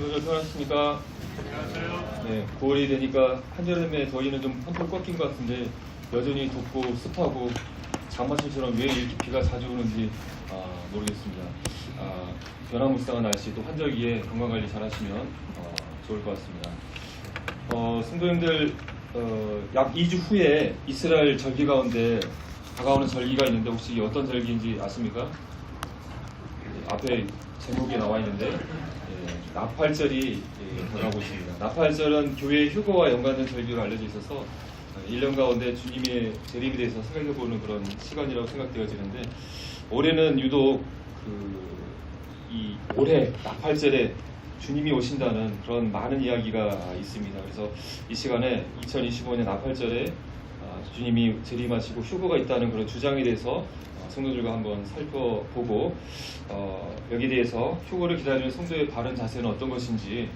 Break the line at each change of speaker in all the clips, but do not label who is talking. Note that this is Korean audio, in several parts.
여러분들 편하십니까?
안녕하세요.
네, 9월이 되니까 한여름에 더위는 좀 펄펄 꺾인 것 같은데 여전히 덥고 습하고 장마철처럼 왜 이렇게 비가 자주 오는지 모르겠습니다. 변화무쌍한 날씨 또 환절기에 건강관리 잘 하시면 좋을 것 같습니다. 성도님들 약 2주 후에 이스라엘 절기 가운데 다가오는 절기가 있는데 혹시 어떤 절기인지 아십니까? 앞에 제목에 나와 있는데 나팔절이 다가오고 있습니다. 나팔절은 교회의 휴거와 연관된 절기로 알려져 있어서 1년 가운데 주님의 재림에 대해서 생각해보는 그런 시간이라고 생각되어지는데 올해는 유독 이 올해 나팔절에 주님이 오신다는 그런 많은 이야기가 있습니다. 그래서 이 시간에 2025년 나팔절에 주님이 재림하시고 휴거가 있다는 그런 주장에 대해서 성도들과 한번 살펴보고 여기에 대해서 휴거를 기다리는 성도의 바른 자세는 어떤 것인지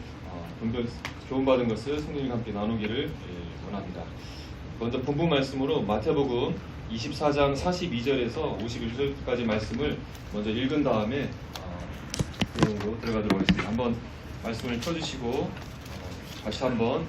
교훈받은 것을 성도님과 함께 나누기를 원합니다. 먼저 본문 말씀으로 마태복음 24장 42절에서 51절까지 말씀을 먼저 읽은 다음에 내용으로 들어가도록 하겠습니다. 한번 말씀을 펴주시고 다시 한번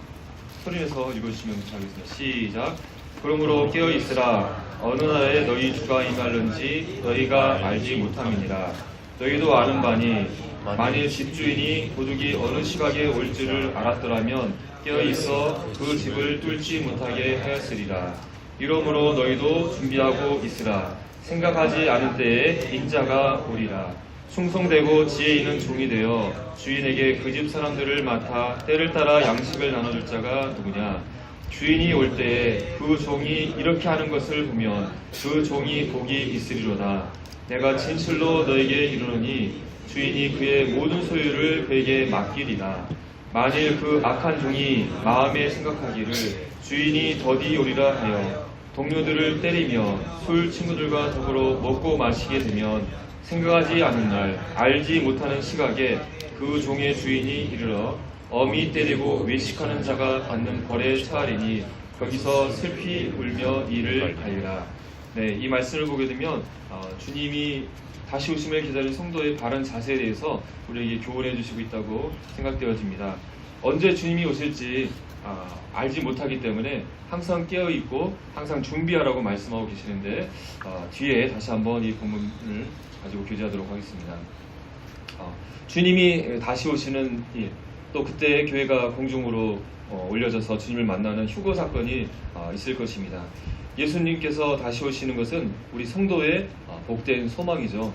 소리내서 읽어주시면 감사하겠습니다. 시작. 그러므로 깨어있으라. 어느 날에 너희 주가 임할는지 너희가 알지 못함이니라. 너희도 아는 바니 만일 집주인이 도둑이 어느 시각에 올 줄을 알았더라면 깨어있어 그 집을 뚫지 못하게 하였으리라. 이러므로 너희도 준비하고 있으라. 생각하지 않을 때에 인자가 오리라. 충성되고 지혜 있는 종이 되어 주인에게 그 집 사람들을 맡아 때를 따라 양식을 나눠줄 자가 누구냐. 주인이 올 때에 그 종이 이렇게 하는 것을 보면 그 종이 복이 있으리로다. 내가 진실로 너에게 이르노니 주인이 그의 모든 소유를 그에게 맡기리라. 만일 그 악한 종이 마음에 생각하기를 주인이 더디 오리라 하여 동료들을 때리며 술 친구들과 더불어 먹고 마시게 되면 생각하지 않는 날 알지 못하는 시각에 그 종의 주인이 이르러 어미 때리고 외식하는 자가 받는 벌에 처하리니 거기서 슬피 울며 이를 갈리라. 네, 이 말씀을 보게 되면 주님이 다시 오심을 기다리는 성도의 바른 자세에 대해서 우리에게 교훈해 주시고 있다고 생각되어집니다. 언제 주님이 오실지 알지 못하기 때문에 항상 깨어있고 항상 준비하라고 말씀하고 계시는데 뒤에 다시 한번 이 본문을 가지고 교제하도록 하겠습니다. 주님이 다시 오시는 또 그때 교회가 공중으로 올려져서 주님을 만나는 휴거 사건이 있을 것입니다. 예수님께서 다시 오시는 것은 우리 성도의 복된 소망이죠.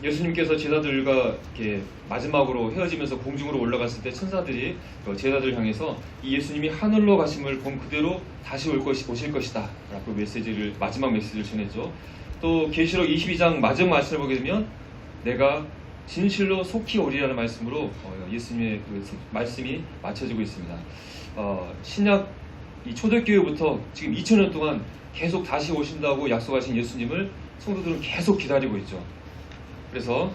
예수님께서 제자들과 이렇게 마지막으로 헤어지면서 공중으로 올라갔을 때 천사들이 제자들을 향해서 이 예수님이 하늘로 가심을 본 그대로 다시 오실 것이다 라고 마지막 메시지를 전했죠. 또 계시록 22장 마지막 말씀을 보게 되면 내가 진실로 속히 오리라는 말씀으로 예수님의 그 말씀이 맞춰지고 있습니다. 신약 이 초대교회부터 지금 2000년 동안 계속 다시 오신다고 약속하신 예수님을 성도들은 계속 기다리고 있죠. 그래서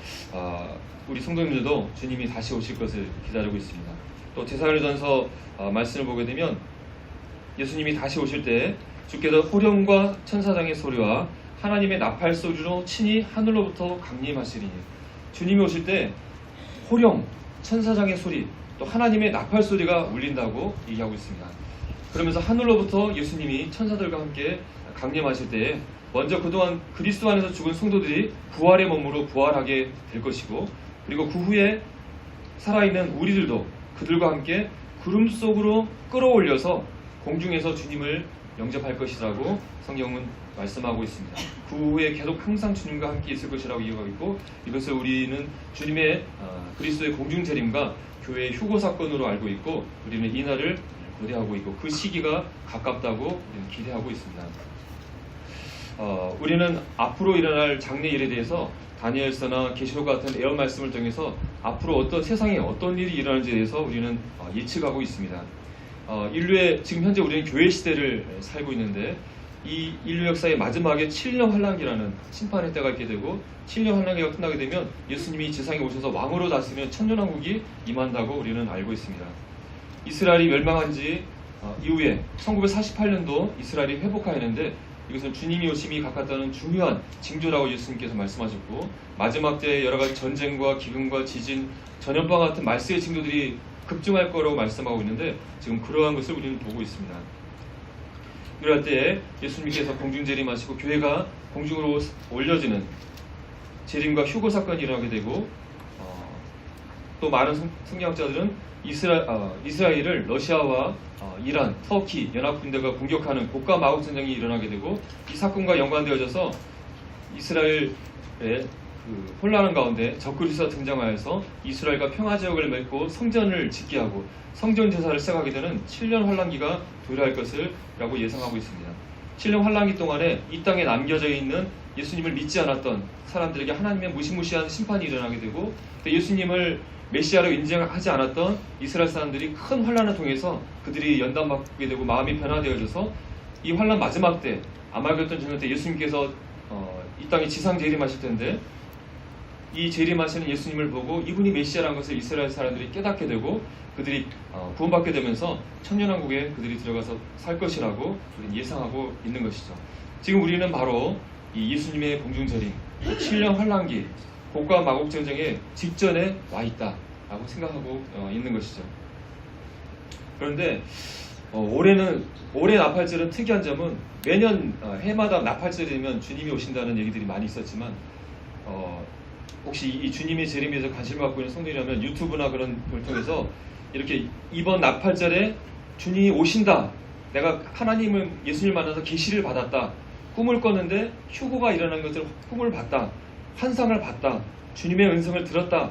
우리 성도님들도 주님이 다시 오실 것을 기다리고 있습니다. 또 데살로니가전서 말씀을 보게 되면 예수님이 다시 오실 때 주께서 호령과 천사장의 소리와 하나님의 나팔 소리로 친히 하늘로부터 강림하시리니 주님이 오실 때 호령, 천사장의 소리, 또 하나님의 나팔 소리가 울린다고 얘기하고 있습니다. 그러면서 하늘로부터 예수님이 천사들과 함께 강림하실 때에 먼저 그동안 그리스도 안에서 죽은 성도들이 부활의 몸으로 부활하게 될 것이고 그리고 그 후에 살아있는 우리들도 그들과 함께 구름 속으로 끌어올려서 공중에서 주님을 영접할 것이라고 성경은 말씀하고 있습니다. 그 후에 계속 항상 주님과 함께 있을 것이라고 이해하고 있고 이것을 우리는 주님의 그리스도의 공중재림과 교회의 휴거 사건으로 알고 있고 우리는 이 날을 고대하고 있고 그 시기가 가깝다고 우리는 기대하고 있습니다. 우리는 앞으로 일어날 장래 일에 대해서 다니엘서나 계시록 같은 예언 말씀을 통해서 앞으로 어떤 세상에 어떤 일이 일어날지에 대해서 우리는 예측하고 있습니다. 인류의 지금 현재 우리는 교회 시대를 살고 있는데 이 인류 역사의 마지막에 7년 환란기라는 심판의 때가 있게 되고 7년 환란기가 끝나게 되면 예수님이 지상에 오셔서 왕으로 다스리는 천년왕국이 임한다고 우리는 알고 있습니다. 이스라엘이 멸망한 지 이후에 1948년도 이스라엘이 회복하였는데 이것은 주님이 오심이 가깝다는 중요한 징조라고 예수님께서 말씀하셨고, 마지막 때에 여러 가지 전쟁과 기근과 지진, 전염병 같은 말세의 징조들이 급증할 거라고 말씀하고 있는데 지금 그러한 것을 우리는 보고 있습니다. 그럴 때에 예수님께서 공중 재림하시고 교회가 공중으로 올려지는 재림과 휴거 사건이 일어나게 되고, 또 많은 성경학자들은 이스라엘을 러시아와 이란, 터키 연합군대가 공격하는 고가 마법 전쟁이 일어나게 되고, 이 사건과 연관되어져서 이스라엘의 그 혼란한 가운데 적그리스도가 등장하여서 이스라엘과 평화 지역을 맺고 성전을 짓게 하고 성전 제사를 시작하게 되는 7년 환란기가 도래할 것을 라고 예상하고 있습니다. 7년 환란기 동안에 이 땅에 남겨져 있는 예수님을 믿지 않았던 사람들에게 하나님의 무시무시한 심판이 일어나게 되고, 또 예수님을 메시아로 인정하지 않았던 이스라엘 사람들이 큰 환란을 통해서 그들이 연단받게 되고 마음이 변화되어져서 이 환란 마지막 때 아말겟돈 전쟁 때 예수님께서 이 땅에 지상 재림하실 텐데, 이 재림하시는 예수님을 보고 이분이 메시아라는 것을 이스라엘 사람들이 깨닫게 되고 그들이 구원받게 되면서 천년왕국에 그들이 들어가서 살 것이라고 우리는 예상하고 있는 것이죠. 지금 우리는 바로 이 예수님의 공중재림, 7년 환란기, 고가 마곡 전쟁의 직전에 와 있다라고 생각하고 있는 것이죠. 그런데 올해 나팔절은 특이한 점은 매년 해마다 나팔절이 되면 주님이 오신다는 얘기들이 많이 있었지만, 혹시 이 주님의 재림에서 관심을 갖고 있는 성도이라면 유튜브나 그런 걸 통해서 이렇게 이번 나팔절에 주님이 오신다, 내가 하나님을 예수님을 만나서 계시를 받았다, 꿈을 꿨는데 휴거가 일어난 것을 꿈을 봤다, 환상을 봤다, 주님의 음성을 들었다,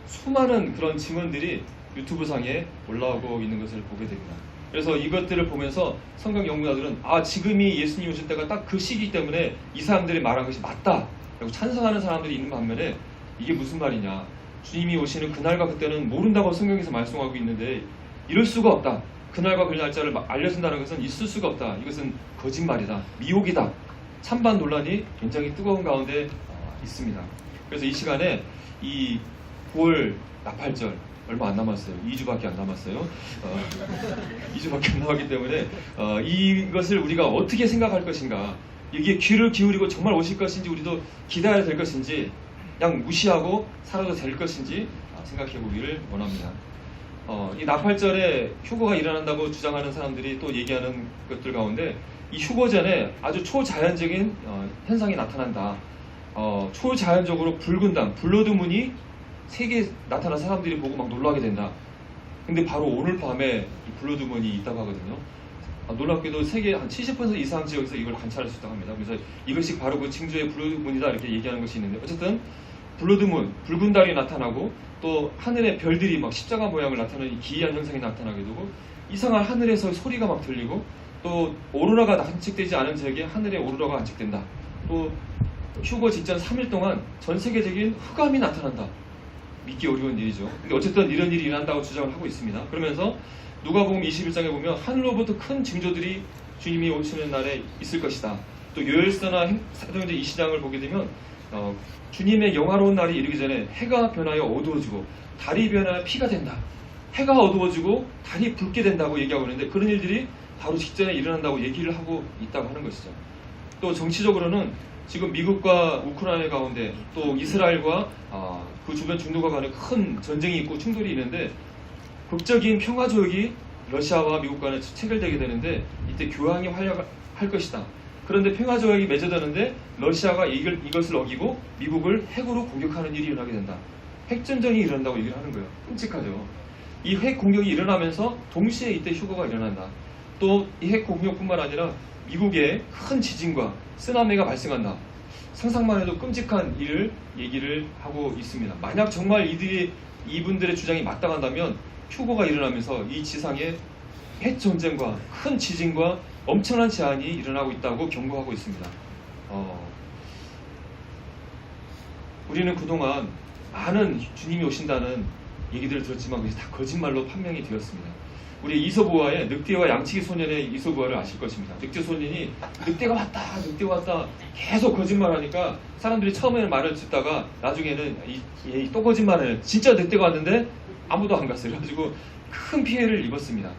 수많은 그런 증언들이 유튜브 상에 올라오고 있는 것을 보게 됩니다. 그래서 이것들을 보면서 성경 연구자들은 지금이 예수님 오실 때가 딱 그 시기 때문에 이 사람들이 말한 것이 맞다 라고 찬성하는 사람들이 있는 반면에, 이게 무슨 말이냐, 주님이 오시는 그날과 그때는 모른다고 성경에서 말씀하고 있는데 이럴 수가 없다, 그날과 그 날짜를 알려준다는 것은 있을 수가 없다, 이것은 거짓말이다, 미혹이다, 찬반 논란이 굉장히 뜨거운 가운데 있습니다. 그래서 이 시간에 이 9월 나팔절 얼마 안 남았어요. 2주밖에 안 남았어요. 2주밖에 안 남았기 때문에 이것을 우리가 어떻게 생각할 것인가, 이게 귀를 기울이고 정말 오실 것인지 우리도 기다려야 될 것인지 그냥 무시하고 살아도 될 것인지 생각해 보기를 원합니다. 이 나팔절에 휴거가 일어난다고 주장하는 사람들이 또 얘기하는 것들 가운데 이 휴거 전에 아주 초자연적인 현상이 나타난다. 초자연적으로 붉은 당, 블러드문이 세계에 나타난 사람들이 보고 막 놀라게 된다. 근데 바로 오늘 밤에 이 블러드문이 있다고 하거든요. 놀랍게도 세계 한 70% 이상 지역에서 이걸 관찰할 수 있다고 합니다. 그래서 이것이 바로 그 징조의 블러드문이다 이렇게 얘기하는 것이 있는데, 어쨌든 블러드문, 붉은 달이 나타나고 또 하늘의 별들이 막 십자가 모양을 나타내는 기이한 현상이 나타나게 되고, 이상한 하늘에서 소리가 막 들리고, 또 오로라가 관측되지 않은 지역에 하늘에 오로라가 관측된다. 또 휴거 직전 3일 동안 전 세계적인 흑암이 나타난다. 믿기 어려운 일이죠. 근데 어쨌든 이런 일이 일어난다고 주장을 하고 있습니다. 그러면서 누가복음 21장에 보면 하늘로부터 큰 징조들이 주님이 오시는 날에 있을 것이다. 또 요엘서나 사도행전 20장을 보게 되면 주님의 영화로운 날이 이르기 전에 해가 변하여 어두워지고 달이 변하여 피가 된다, 해가 어두워지고 달이 붉게 된다고 얘기하고 있는데, 그런 일들이 바로 직전에 일어난다고 얘기를 하고 있다고 하는 것이죠. 또 정치적으로는 지금 미국과 우크라이나 가운데 또 이스라엘과 그 주변 중동과 간에 큰 전쟁이 있고 충돌이 있는데, 극적인 평화조약이 러시아와 미국 간에 체결되게 되는데 이때 교황이 활약할 것이다. 그런데 평화조약이 맺어지는데 러시아가 이것을 어기고 미국을 핵으로 공격하는 일이 일어나게 된다. 핵전쟁이 일어난다고 얘기를 하는 거예요. 끔찍하죠. 이 핵 공격이 일어나면서 동시에 이때 휴거가 일어난다. 또 이 핵 공격뿐만 아니라 미국에 큰 지진과 쓰나미가 발생한다. 상상만 해도 끔찍한 일을 얘기를 하고 있습니다. 만약 정말 이분들의 주장이 마땅한다면 휴거가 일어나면서 이 지상에 핵전쟁과 큰 지진과 엄청난 재앙이 일어나고 있다고 경고하고 있습니다. 우리는 그동안 많은 주님이 오신다는 얘기들을 들었지만 그것이 다 거짓말로 판명이 되었습니다. 우리 이솝우화의 늑대와 양치기 소년의 이솝우화를 아실 것입니다. 늑대 소년이 늑대가 왔다 계속 거짓말하니까 사람들이 처음에는 말을 듣다가 나중에는 또 거짓말해, 진짜 늑대가 왔는데 아무도 안 갔어요. 그래가지고 큰 피해를 입었습니다.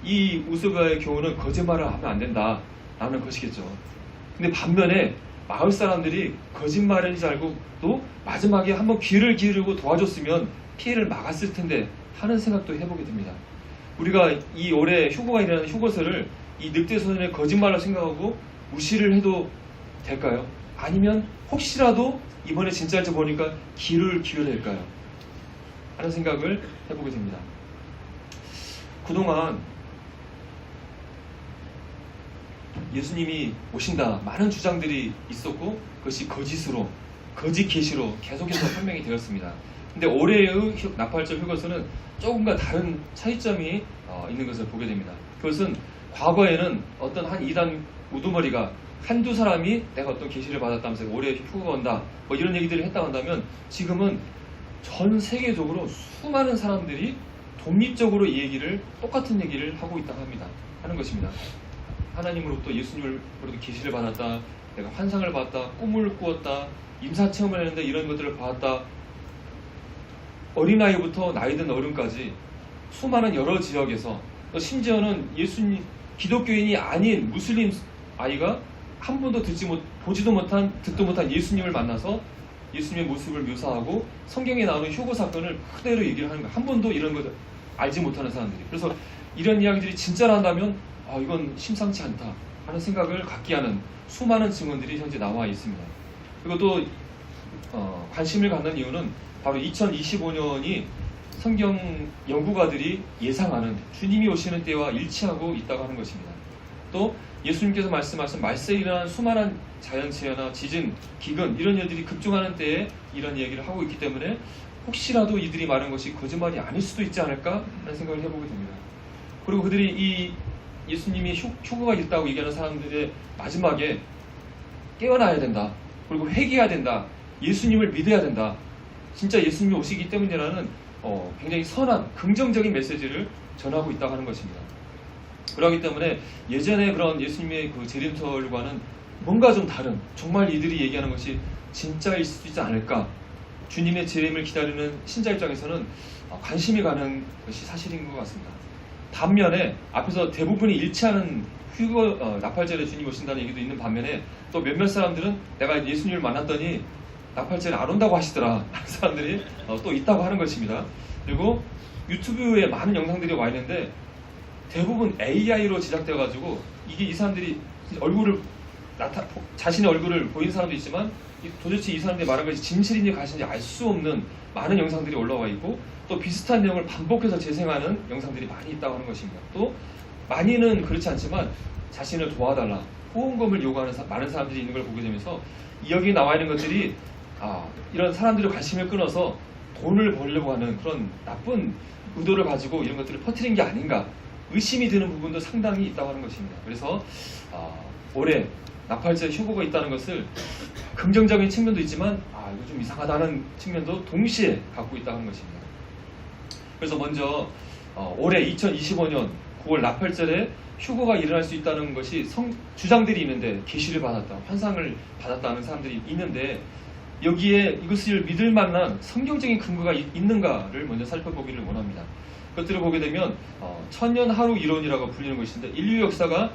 이 이솝우화의 교훈은 거짓말을 하면 안 된다라는 것이겠죠. 근데 반면에 마을 사람들이 거짓말인지 알고 또 마지막에 한번 귀를 기울이고 도와줬으면 피해를 막았을 텐데 하는 생각도 해보게 됩니다. 우리가 이 올해 휴거가 일어나는 휴거설을 이 늑대 소년의 거짓말로 생각하고 무시를 해도 될까요? 아니면 혹시라도 이번에 진짜일지 보니까 귀를 기울여야 될까요? 하는 생각을 해보게 됩니다. 그동안 예수님이 오신다 많은 주장들이 있었고 그것이 거짓으로 거짓 계시로 계속해서 판명이 되었습니다. 근데 올해의 나팔절 휴거서는 조금과 다른 차이점이 있는 것을 보게 됩니다. 그것은 과거에는 어떤 한 이단 우두머리가 한두 사람이 내가 어떤 계시를 받았다면서 올해 휴거가 온다 뭐 이런 얘기들을 했다고 한다면 지금은 전 세계적으로 수많은 사람들이 독립적으로 이 얘기를 똑같은 얘기를 하고 있다고 합니다. 하는 것입니다. 하나님으로부터 예수님으로부터 계시를 받았다, 내가 환상을 봤다, 꿈을 꾸었다, 임사체험을 했는데 이런 것들을 봤다. 어린아이부터 나이든 어른까지 수많은 여러 지역에서 심지어는 예수님 기독교인이 아닌 무슬림 아이가 한 번도 보지도 못한 듣도 못한 예수님을 만나서 예수님의 모습을 묘사하고 성경에 나오는 휴거 사건을 그대로 얘기를 하는 거예요. 한 번도 이런 것을 알지 못하는 사람들이. 그래서 이런 이야기들이 진짜라한다면 이건 심상치 않다 하는 생각을 갖게 하는 수많은 증언들이 현재 나와 있습니다. 그리고 또 관심을 갖는 이유는 바로 2025년이 성경 연구가들이 예상하는 주님이 오시는 때와 일치하고 있다고 하는 것입니다. 또 예수님께서 말씀하신 말세에 일어난 수많은 자연재해나 지진, 기근 이런 일들이 급증하는 때에 이런 얘기를 하고 있기 때문에 혹시라도 이들이 말한 것이 거짓말이 아닐 수도 있지 않을까 하는 생각을 해보게 됩니다. 그리고 그들이 이 예수님이 휴거가 있다고 얘기하는 사람들의 마지막에 깨어나야 된다. 그리고 회개해야 된다. 예수님을 믿어야 된다. 진짜 예수님이 오시기 때문이라는 굉장히 선한 긍정적인 메시지를 전하고 있다고 하는 것입니다. 그렇기 때문에 예전에 그런 예수님의 그 재림설과는 뭔가 좀 다른 정말 이들이 얘기하는 것이 진짜일 수도 있지 않을까. 주님의 재림을 기다리는 신자 입장에서는 관심이 가는 것이 사실인 것 같습니다. 반면에 앞에서 대부분이 일치하는 나팔절에 주님 오신다는 얘기도 있는 반면에 또 몇몇 사람들은 내가 예수님을 만났더니 나팔절에 안 온다고 하시더라 하는 사람들이 또 있다고 하는 것입니다. 그리고 유튜브에 많은 영상들이 와 있는데 대부분 AI로 제작되어 가지고 이게 이 사람들이 자신의 얼굴을 보이는 사람도 있지만 도대체 이 사람들이 말한 것이 진실인지 가신지 알 수 없는 많은 영상들이 올라와 있고 또 비슷한 내용을 반복해서 재생하는 영상들이 많이 있다고 하는 것입니다. 또 많이는 그렇지 않지만 자신을 도와달라 후원금을 요구하는 많은 사람들이 있는 걸 보게 되면서 여기 나와 있는 것들이 이런 사람들의 관심을 끊어서 돈을 벌려고 하는 그런 나쁜 의도를 가지고 이런 것들을 퍼뜨린 게 아닌가 의심이 드는 부분도 상당히 있다고 하는 것입니다. 그래서 올해 나팔절 휴거가 있다는 것을 긍정적인 측면도 있지만 이거 좀 이상하다는 측면도 동시에 갖고 있다고 하는 것입니다. 그래서 먼저 올해 2025년 9월 나팔절에 휴거가 일어날 수 있다는 것이 주장들이 있는데 계시를 받았다, 환상을 받았다는 사람들이 있는데 여기에 이것을 믿을 만한 성경적인 근거가 있는가를 먼저 살펴보기를 원합니다. 그것들을 보게 되면 천년 하루 이론이라고 불리는 것인데 인류 역사가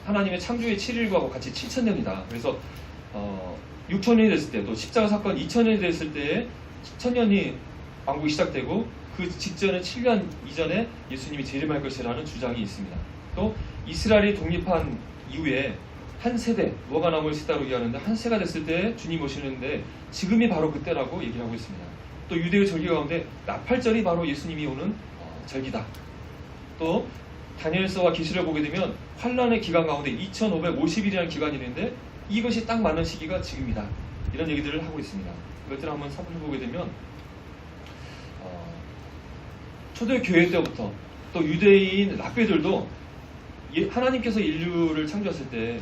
하나님의 창조의 7일과 같이 7,000년이다. 그래서 6,000년이 됐을 때 또 십자가 사건 2,000년이 됐을 때에 1,000년이 왕국이 시작되고 그 직전에 7년 이전에 예수님이 재림할 것이라는 주장이 있습니다. 또 이스라엘이 독립한 이후에 한 세대, 노아가 나무의 세대로 얘기하는데 한 세가 됐을 때 주님 오시는데 지금이 바로 그때라고 얘기를 하고 있습니다. 또 유대의 절기 가운데 나팔절이 바로 예수님이 오는 절기다. 또 다니엘서와 계시를 보게 되면 환란의 기간 가운데 2550일이라는 기간이 있는데 이것이 딱 맞는 시기가 지금이다. 이런 얘기들을 하고 있습니다. 이것들을 한번 살펴보게 되면 초대교회 때부터 또 유대인 랍비들도 하나님께서 인류를 창조하실 때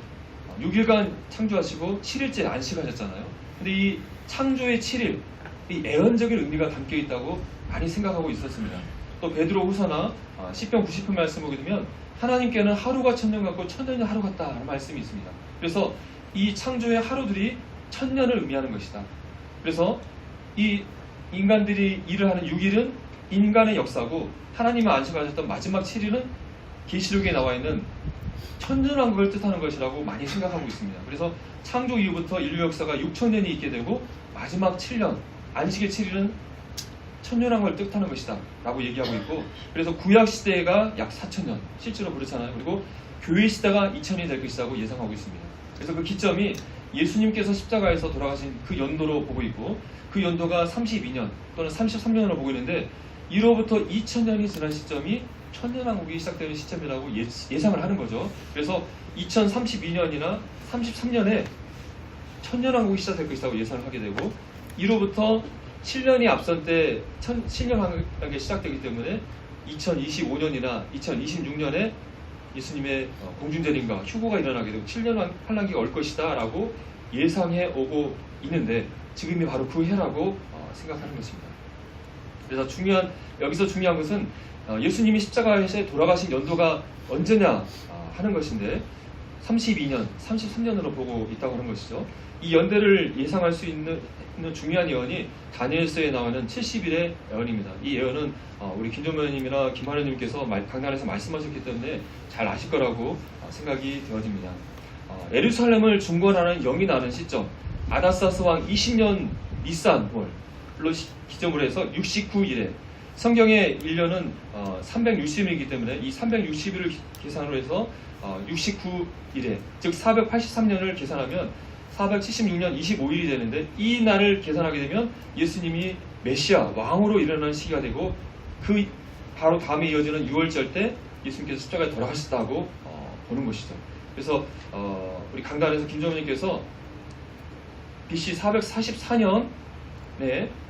6일간 창조하시고 7일째 안식하셨잖아요. 근데 이 창조의 7일, 이 애언적인 의미가 담겨 있다고 많이 생각하고 있었습니다. 또 베드로 후서나 시편 90편 말씀 보게 되면 하나님께는 하루가 천년 같고 천년이 하루 같다는 말씀이 있습니다. 그래서 이 창조의 하루들이 천년을 의미하는 것이다. 그래서 이 인간들이 일을 하는 6일은 인간의 역사고 하나님은 안식하셨던 마지막 7일은 계시록에 나와 있는 천년왕국을 뜻하는 것이라고 많이 생각하고 있습니다. 그래서 창조 이후부터 인류 역사가 6천년이 있게 되고 마지막 7년, 안식의 7일은 천년왕국을 뜻하는 것이다 라고 얘기하고 있고, 그래서 구약 시대가 약 4천년, 실제로 그렇잖아요. 그리고 교회 시대가 2000년이 될 것이라고 예상하고 있습니다. 그래서 그 기점이 예수님께서 십자가에서 돌아가신 그 연도로 보고 있고, 그 연도가 32년 또는 33년으로 보고 있는데, 이로부터 2000년이 지난 시점이 천년왕국이 시작되는 시점이라고 예상을 하는 거죠. 그래서 2032년이나 33년에 천년왕국이 시작될 것이라고 예상을 하게 되고, 이로부터 7년이 앞선 때 신년왕국이 시작되기 때문에 2025년이나 2026년에 예수님의 공중재림과 휴거가 일어나게 되고 7년 환란기가 올 것이다 라고 예상해 오고 있는데, 지금이 바로 그 해라고 생각하는 것입니다. 그래서 여기서 중요한 것은 예수님이 십자가에서 돌아가신 연도가 언제냐 하는 것인데, 32년, 33년으로 보고 있다고 하는 것이죠. 이 연대를 예상할 수 있는 중요한 예언이 다니엘서에 나오는 70일의 예언입니다. 이 예언은 우리 김종면님이나 김하려님께서 강단에서 말씀하셨기 때문에 잘 아실 거라고 생각이 되어집니다. 예루살렘을 중건하는 영이 나는 시점, 아다사스 왕 20년 니산월로 기점으로 해서 69일에, 성경의 1년은 360일이기 때문에 이 360일을 계산으로 해서 69일에, 즉 483년을 계산하면 476년 25일이 되는데, 이 날을 계산하게 되면 예수님이 메시아 왕으로 일어나는 시기가 되고, 그 바로 다음에 이어지는 6월절 때 예수님께서 십자가에 돌아가셨다고 보는 것이죠. 그래서 우리 강단에서 김정은님께서 BC 444년에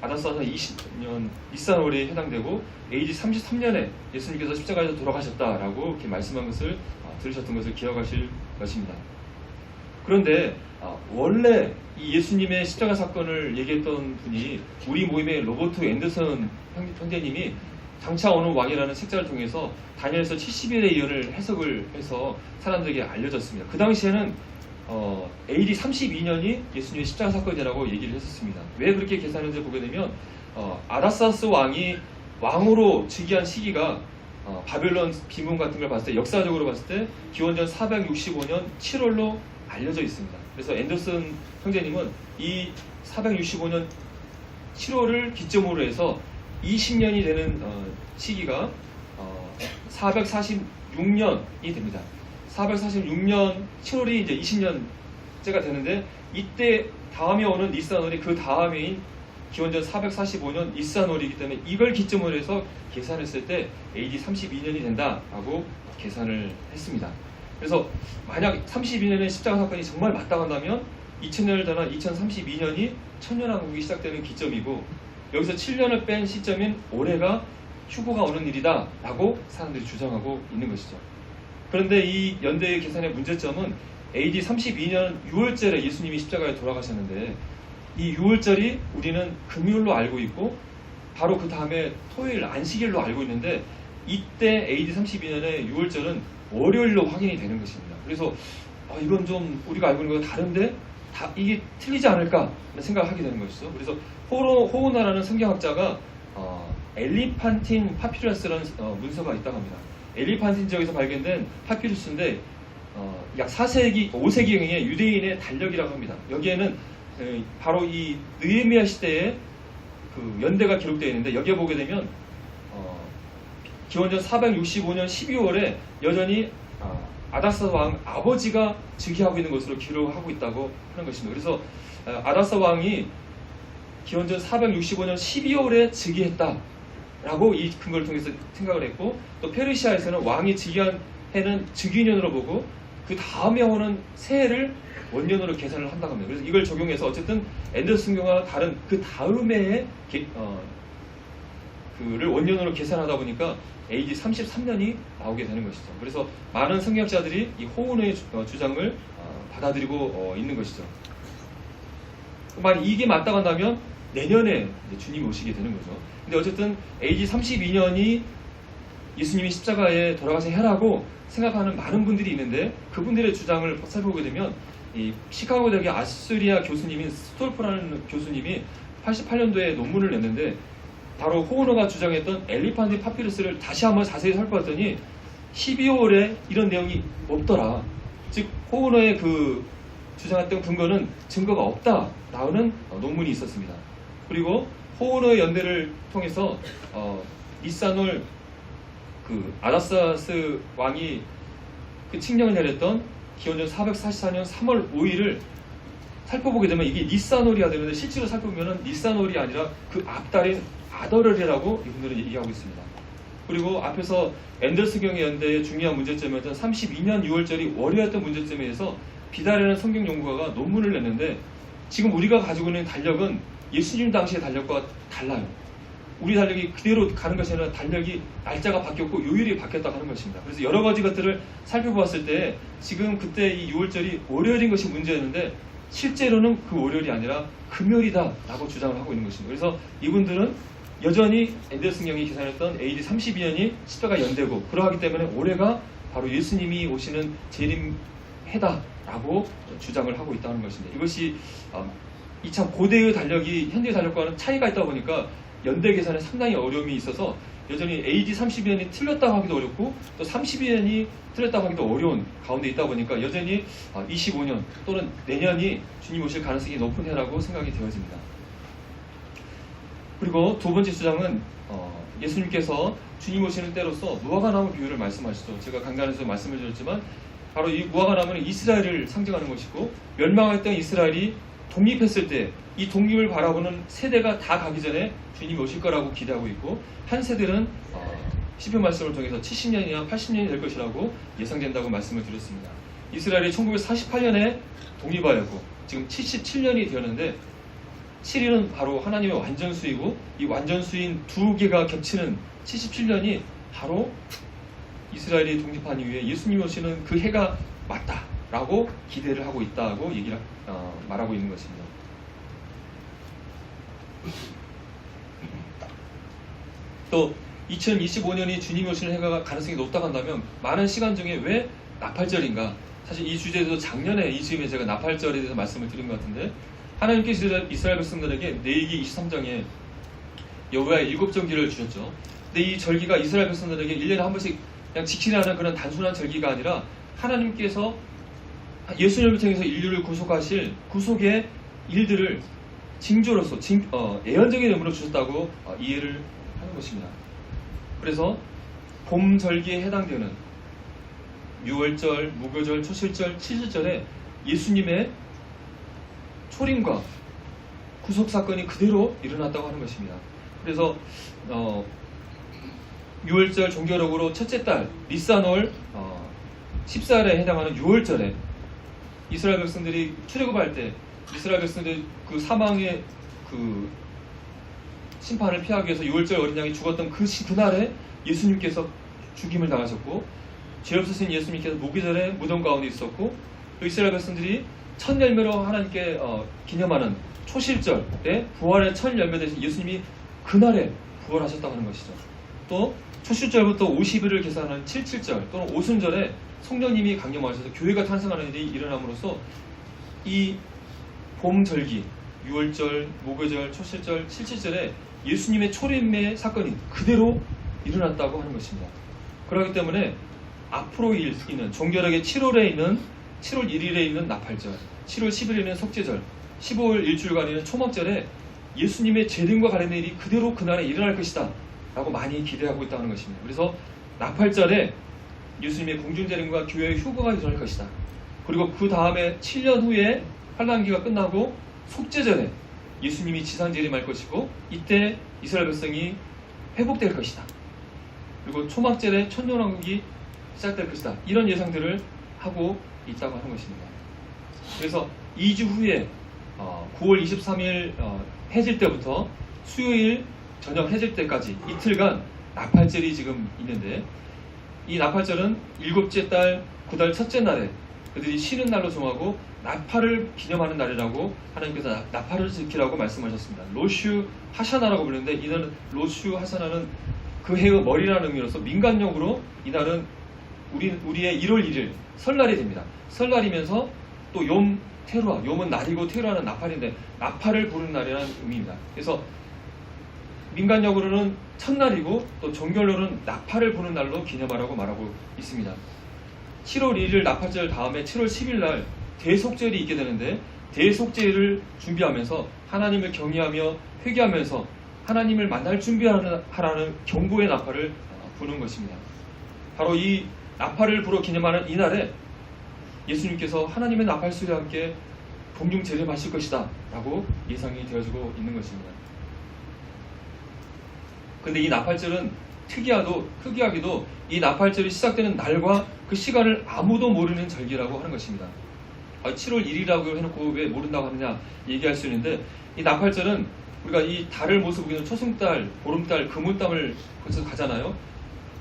아다사스 20년 니산월에 해당되고 AD 33년에 예수님께서 십자가에서 돌아가셨다라고 이렇게 말씀한 것을 들으셨던 것을 기억하실 것입니다. 그런데 원래 이 예수님의 십자가 사건을 얘기했던 분이 우리 모임의 로버트 앤더슨 형제님이 장차 오는 왕이라는 책자를 통해서 다니엘서 70일의 예언을 해석을 해서 사람들에게 알려졌습니다. 그 당시에는 AD 32년이 예수님의 십자가 사건이라고 얘기를 했었습니다. 왜 그렇게 계산했는지 보게 되면 아다사스 왕이 왕으로 즉위한 시기가 바벨론 비문 같은 걸 봤을 때, 역사적으로 봤을 때 기원전 465년 7월로 알려져 있습니다. 그래서 앤더슨 형제님은 이 465년 7월을 기점으로 해서 20년이 되는 시기가 446년이 됩니다. 446년 7월이 이제 20년째가 되는데, 이때 다음에 오는 니산월이 그 다음에인 기원전 445년 니산월이기 때문에 이걸 기점으로 해서 계산했을 때 AD 32년이 된다라고 계산을 했습니다. 그래서 만약 32년의 십자가 사건이 정말 맞다 한다면 2000년을 떠나 2032년이 천년왕국이 시작되는 기점이고, 여기서 7년을 뺀 시점인 올해가 휴거가 오는 일이다 라고 사람들이 주장하고 있는 것이죠. 그런데 이 연대의 계산의 문제점은 AD 32년 6월절에 예수님이 십자가에 돌아가셨는데, 이 6월절이 우리는 금요일로 알고 있고 바로 그 다음에 토요일 안식일로 알고 있는데, 이때 AD 32년의 6월절은 월요일로 확인이 되는 것입니다. 그래서 이건 좀 우리가 알고 있는 거 다른데 이게 틀리지 않을까 생각을 하게 되는 것이죠. 그래서 호우나라는 성경학자가 엘리판틴 파피루스라는 문서가 있다고 합니다. 엘리판틴 지역에서 발견된 파피루스인데 약 4세기, 5세기경의 유대인의 달력이라고 합니다. 여기에는 바로 이 느헤미야 시대의 그 연대가 기록되어 있는데, 여기에 보게 되면 기원전 465년 12월에 여전히 아다사 왕 아버지가 즉위하고 있는 것으로 기록하고 있다고 하는 것입니다. 그래서 아다사 왕이 기원전 465년 12월에 즉위했다라고 이 근거를 통해서 생각을 했고, 또 페르시아에서는 왕이 즉위한 해는 즉위년으로 보고 그 다음에 오는 새해를 원년으로 계산을 한다고 합니다. 그래서 이걸 적용해서 어쨌든 앤더슨교와 다른 그 다음에 그를 원년으로 계산하다 보니까 AD 33년이 나오게 되는 것이죠. 그래서 많은 성경학자들이 이 호운의 주장을 받아들이고 있는 것이죠. 만약 이게 맞다고 한다면 내년에 주님이 오시게 되는 거죠. 근데 어쨌든 AD 32년이 예수님이 십자가에 돌아가신 해라고 생각하는 많은 분들이 있는데, 그분들의 주장을 살펴보게 되면 이 시카고 대학의 아스리아 교수님인 스톨프라는 교수님이 88년도에 논문을 냈는데, 바로 호우너가 주장했던 엘리판틴 파피루스를 다시 한번 자세히 살펴봤더니 12월에 이런 내용이 없더라. 즉 호우너의 그 주장했던 근거는 증거가 없다 나오는 논문이 있었습니다. 그리고 호우너의 연대를 통해서 니산올 그 아다사스 왕이 그 칙령을 내렸던 기원전 444년 3월 5일을 살펴보게 되면 이게 니산월이야 되는데 실제로 살펴보면 니산월이 아니라 그 앞달인 아더럴이라고 이분들은 얘기하고 있습니다. 그리고 앞에서 앤더슨경의 연대의 중요한 문제점이었던 32년 6월절이 월요였던 문제점에 대해서 비달이라는 성경 연구가가 논문을 냈는데 지금 우리가 가지고 있는 달력은 예수님 당시의 달력과 달라요. 우리 달력이 그대로 가는 것이 아니라 달력이 날짜가 바뀌었고 요일이 바뀌었다고 하는 것입니다. 그래서 여러 가지 것들을 살펴보았을 때 지금 그때 이 6월절이 월요일인 것이 문제였는데 실제로는 그 월요일이 아니라 금요일이다 라고 주장을 하고 있는 것입니다. 그래서 이분들은 여전히 앤더슨경이 계산했던 AD 32년이 십자가 연대고 그러하기 때문에 올해가 바로 예수님이 오시는 재림해다 라고 주장을 하고 있다는 것입니다. 이것이 이 참 고대의 달력이 현대 달력과는 차이가 있다 보니까 연대 계산에 상당히 어려움이 있어서 여전히 AD 32년이 틀렸다고 하기도 어렵고 또 32년이 틀렸다고 하기도 어려운 가운데 있다 보니까 여전히 25년 또는 내년이 주님 오실 가능성이 높은 해라고 생각이 되어집니다. 그리고 두 번째 주장은 예수님께서 주님 오시는 때로서 무화과나무 비유를 말씀하시죠. 제가 강단에서 말씀을 드렸지만 바로 이 무화과나무는 이스라엘을 상징하는 것이고 멸망했던 이스라엘이 독립했을 때 이 독립을 바라보는 세대가 다 가기 전에 주님이 오실 거라고 기대하고 있고 한 세대는 시편 말씀을 통해서 70년이나 80년이 될 것이라고 예상된다고 말씀을 드렸습니다. 이스라엘이 1948년에 독립하였고 지금 77년이 되었는데 7일은 바로 하나님의 완전수이고 이 완전수인 두 개가 겹치는 77년이 바로 이스라엘이 독립한 이후에 예수님이 오시는 그 해가 맞다라고 기대를 하고 있다고 얘기를 말하고 있는 것입니다. 또 2025년이 주님이 오시는 해가 가능성이 높다고 한다면 많은 시간 중에 왜 나팔절인가? 사실 이 주제에도 작년에 이즈음에 제가 나팔절에 대해서 말씀을 드린 것 같은데 하나님께서 이스라엘 백성들에게 레위기 23장에 여호와의 7절기를 주셨죠. 근데 이 절기가 이스라엘 백성들에게 1년에 한 번씩 그냥 지키라는 그런 단순한 절기가 아니라 하나님께서 예수님을 통해서 인류를 구속하실 구속의 일들을 징조로서 예언적인 의미로 주셨다고 이해를 하는 것입니다. 그래서 봄 절기에 해당되는 6월절, 무교절, 초실절, 칠칠절에 예수님의 초림과 구속 사건이 그대로 일어났다고 하는 것입니다. 그래서 6월절 종교력으로 첫째 달 니산월 14일에 해당하는 6월절에 이스라엘 백성들이 출애굽할 때 이스라엘 백성들이 그 사망의 그 심판을 피하기 위해서 6월절 어린 양이 죽었던 그날에 예수님께서 죽임을 당하셨고 죄 없으신 예수님께서 무기절에 무덤 가운데 있었고 또 이스라엘 백성들이 첫 열매로 하나님께 기념하는 초실절에 부활의 첫 열매 되신 예수님이 그날에 부활하셨다고 하는 것이죠. 또 초실절부터 50일을 계산하는 칠칠절 또는 오순절에 성령님이 강림하셔서 교회가 탄생하는 일이 일어남으로써 이 봄절기 6월절, 목요절, 초실절, 칠칠절에 예수님의 초림의 사건이 그대로 일어났다고 하는 것입니다. 그렇기 때문에 앞으로 있는 종교력의 7월에 있는 7월 1일에 있는 나팔절, 7월 10일에 있는 속죄절, 15일 일주일간에 있는 초막절에 예수님의 재림과 관련된 일이 그대로 그날에 일어날 것이다 라고 많이 기대하고 있다는 것입니다. 그래서 나팔절에 예수님의 공중재림과 교회의 휴거가 일어날 것이다. 그리고 그 다음에 7년 후에 환란기가 끝나고 속죄절에 예수님이 지상재림할 것이고 이때 이스라엘 백성이 회복될 것이다. 그리고 초막절에 천년왕국이 시작될 것이다. 이런 예상들을 하고 있다고 하는 것입니다. 그래서 2주 후에 9월 23일 해질 때부터 수요일 저녁 해질 때까지 이틀간 나팔절이 지금 있는데 이 나팔절은 7째 달 9달 첫째 날에 그들이 쉬는 날로 정하고 나팔을 기념하는 날이라고 하나님께서 나팔을 지키라고 말씀하셨습니다. 로슈 하샤나라고 부르는데 이날은 로슈 하샤나는 그 해의 머리라는 의미로서 민간용으로 이날은 우리의 1월 1일 설날이 됩니다. 설날이면서 또 욤 테루아, 욤은 날이고 테루아는 나팔인데 나팔을 부르는 날이라는 의미입니다. 그래서 민간적으로는 첫날이고 또 종교로는 나팔을 부는 날로 기념하라고 말하고 있습니다. 7월 1일 나팔절 다음에 7월 10일 날 대속절이 있게 되는데 대속제를 준비하면서 하나님을 경외하며 회개하면서 하나님을 만날 준비하라는 경고의 나팔을 부는 것입니다. 바로 이 나팔을 불어 기념하는 이날에 예수님께서 하나님의 나팔 소리와 함께 공중 재림하실 것이다 라고 예상이 되어지고 있는 것입니다. 그런데 이 나팔절은 특이하게도 이 나팔절이 시작되는 날과 그 시간을 아무도 모르는 절기라고 하는 것입니다. 7월 1일이라고 해놓고 왜 모른다고 하느냐 얘기할 수 있는데, 이 나팔절은 우리가 이 달을 모습 보기는 초승달, 보름달, 그물달을 거쳐서 가잖아요.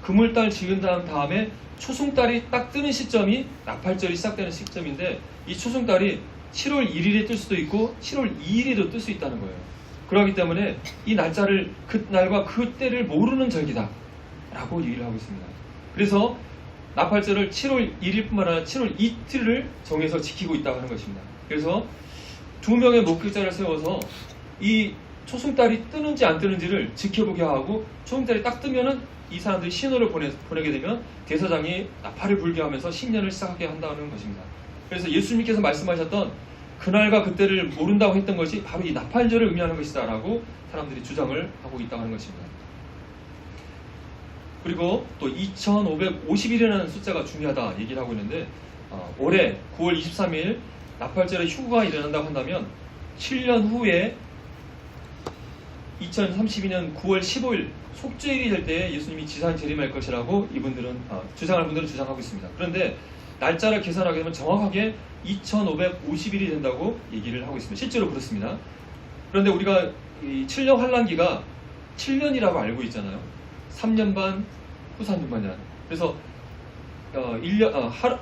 그물달 지은 다음에 초승달이 딱 뜨는 시점이 나팔절이 시작되는 시점인데, 이 초승달이 7월 1일에 뜰 수도 있고 7월 2일에도 뜰 수 있다는 거예요. 그렇기 때문에 이 날짜를, 그 날과 그 때를 모르는 절기다 라고 얘기를 하고 있습니다. 그래서 나팔절을 7월 1일뿐만 아니라 7월 이틀을 정해서 지키고 있다고 하는 것입니다. 그래서 2명의 목격자를 세워서 이 초승달이 뜨는지 안 뜨는지를 지켜보게 하고, 초승달이 딱 뜨면은 이 사람들이 신호를 보내게 되면 대사장이 나팔을 불게 하면서 신년을 시작하게 한다는 것입니다. 그래서 예수님께서 말씀하셨던 그날과 그때를 모른다고 했던 것이 바로 이 나팔절을 의미하는 것이다 라고 사람들이 주장을 하고 있다고 하는 것입니다. 그리고 또 2550일이라는 숫자가 중요하다 얘기를 하고 있는데, 올해 9월 23일 나팔절에 휴거가 일어난다고 한다면 7년 후에 2032년 9월 15일 속죄일이 될 때 예수님이 지상 재림할 것이라고 주장하는 분들은 주장하고 있습니다. 그런데 날짜를 계산하게 되면 정확하게 2550일이 된다고 얘기를 하고 있습니다. 실제로 그렇습니다. 그런데 우리가 이 7년 환란기가 7년이라고 알고 있잖아요. 3년 반, 후 3년 반이라는. 그래서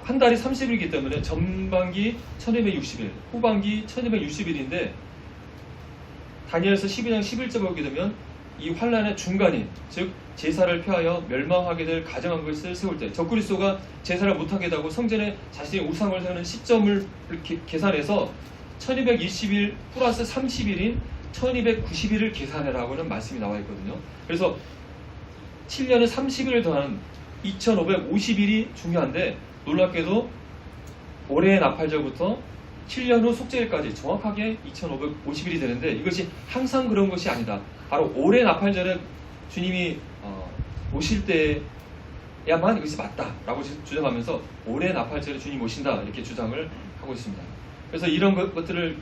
한 달이 30일이기 때문에 전반기 1260일, 후반기 1260일인데, 다니엘서 12장 11절 보게 되면 이 환란의 중간인, 즉 제사를 폐하여 멸망하게 될 가정한 것을 세울 때, 적그리스도가 제사를 못하게 하고 성전에 자신의 우상을 세우는 시점을 계산해서 1220일 플러스 30일인 1290일을 계산해라고는 말씀이 나와 있거든요. 그래서 7년에 30일을 더한 2550일이 중요한데, 놀랍게도 올해의 나팔절부터 7년 후 속죄일까지 정확하게 2550일이 되는데, 이것이 항상 그런 것이 아니다. 바로 올해 나팔절에 주님이 오실 때야만 이것이 맞다라고 주장하면서 올해 나팔절에 주님 오신다 이렇게 주장을 하고 있습니다. 그래서 이런 것들을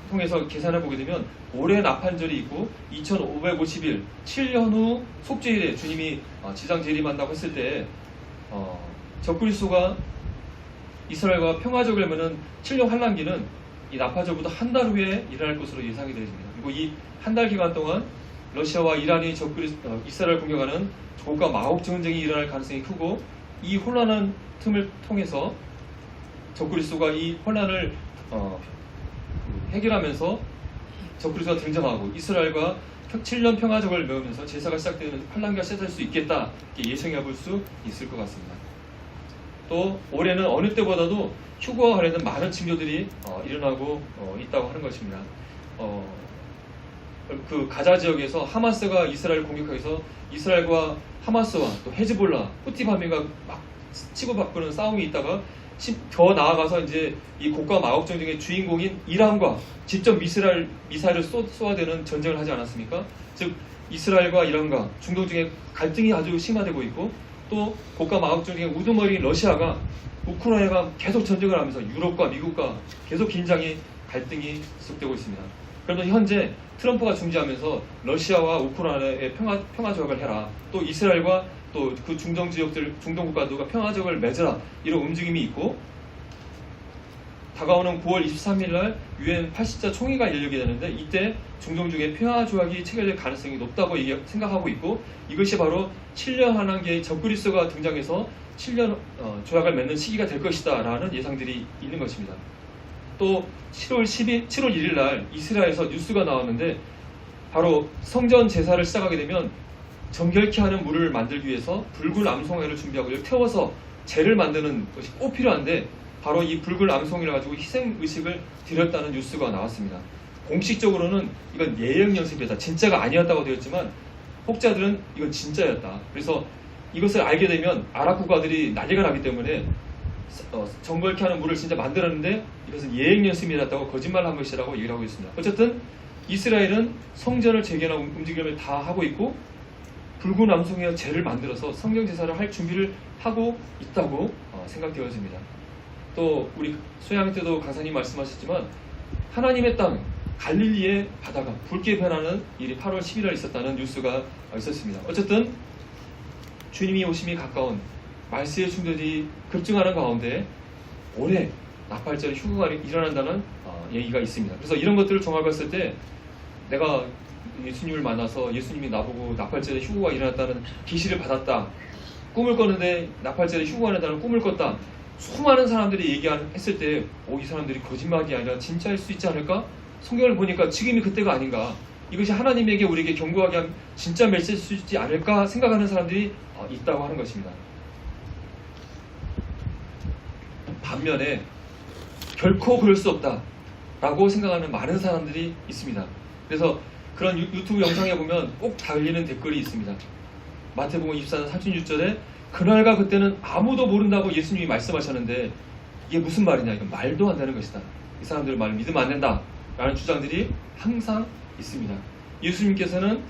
통해서 계산해 보게 되면 올해 나팔절이 있고 2550일 7년 후 속죄일에 주님이 지상 재림한다고 했을 때 적그리스도가 이스라엘과 평화적을 맺는 7년 환란기는 이 나팔절부터 한 달 후에 일어날 것으로 예상이 되어집니다. 그리고 이 한 달 기간 동안 러시아와 이란이 이스라엘 공격하는 고가 마법 전쟁이 일어날 가능성이 크고, 이 혼란한 틈을 통해서 적그리스도가 이 혼란을 해결하면서 적그리스도가 등장하고 이스라엘과 7년 평화적을 메우면서 제사가 시작되는 환란기가 시작될 수 있겠다 이렇게 예상해 볼 수 있을 것 같습니다. 또 올해는 어느 때보다도 휴거와 관련된 많은 징조들이 일어나고 있다고 하는 것입니다. 그 가자 지역에서 하마스가 이스라엘을 공격하기 위해서 이스라엘과 하마스와 또 헤즈볼라, 후티 반미가 막 치고받고는 싸움이 있다가 더 나아가서 이제 이 고가 마법 전쟁의 주인공인 이란과 직접 미사일을 쏘아대는 전쟁을 하지 않았습니까? 즉 이스라엘과 이란과 중동 중에 갈등이 아주 심화되고 있고, 또 고가 마법 전쟁의 우두머리인 러시아가 우크라이나가 계속 전쟁을 하면서 유럽과 미국과 계속 긴장이 갈등이 지속되고 있습니다. 그러면 현재 트럼프가 중재하면서 러시아와 우크라이나의 평화 조약을 해라, 또 이스라엘과 또 그 중동 지역들, 중동 국가들과 평화적을 맺으라, 이런 움직임이 있고, 다가오는 9월 23일 날 UN 80자 총회가 열리게 되는데, 이때 중동 중에 평화 조약이 체결될 가능성이 높다고 생각하고 있고, 이것이 바로 7년 환란기에 적그리스도가 등장해서 7년 조약을 맺는 시기가 될 것이다 라는 예상들이 있는 것입니다. 또 7월 1일 날 이스라엘에서 뉴스가 나왔는데, 바로 성전 제사를 시작하게 되면 정결케 하는 물을 만들기 위해서 붉은 암송아를 준비하고 이를 태워서 재를 만드는 것이 꼭 필요한데, 바로 이 붉은 암송이를 가지고 희생의식을 드렸다는 뉴스가 나왔습니다. 공식적으로는 이건 예행 연습이었다, 진짜가 아니었다고 되었지만 혹자들은 이건 진짜였다. 그래서 이것을 알게 되면 아랍 국가들이 난리가 나기 때문에 정벌케 하는 물을 진짜 만들었는데 이것은 예행 연습이었다고 거짓말을 한 것이라고 얘기를 하고 있습니다. 어쨌든 이스라엘은 성전을 재개하는 움직임을 다 하고 있고 붉은 암송의 재를 만들어서 성경 제사를 할 준비를 하고 있다고 생각되어집니다. 또 우리 수양 때도 강사님 말씀하셨지만 하나님의 땅 갈릴리의 바다가 붉게 변하는 일이 8월 11일 있었다는 뉴스가 있었습니다. 어쨌든 주님이 오심이 가까운 말세의 충돌이 급증하는 가운데 올해 나팔절의 휴거가 일어난다는 얘기가 있습니다. 그래서 이런 것들을 종합했을 때 내가 예수님을 만나서 예수님이 나보고 나팔절의 휴거가 일어났다는 계시를 받았다, 꿈을 꿨는데 나팔절의 휴거가 일어난다는 꿈을 꿨다, 수많은 사람들이 얘기했을 때 이 사람들이 거짓말이 아니라 진짜일 수 있지 않을까? 성경을 보니까 지금이 그때가 아닌가, 이것이 하나님에게 우리에게 경고하게 한 진짜 메시지일 수 있지 않을까 생각하는 사람들이 있다고 하는 것입니다. 반면에 결코 그럴 수 없다 라고 생각하는 많은 사람들이 있습니다. 그래서 그런 유튜브 영상에 보면 꼭 달리는 댓글이 있습니다. 마태복음 24장 36절에 그날과 그때는 아무도 모른다고 예수님이 말씀하셨는데 이게 무슨 말이냐, 이건 말도 안 되는 것이다, 이 사람들 말을 믿으면 안 된다 라는 주장들이 항상 있습니다. 예수님께서는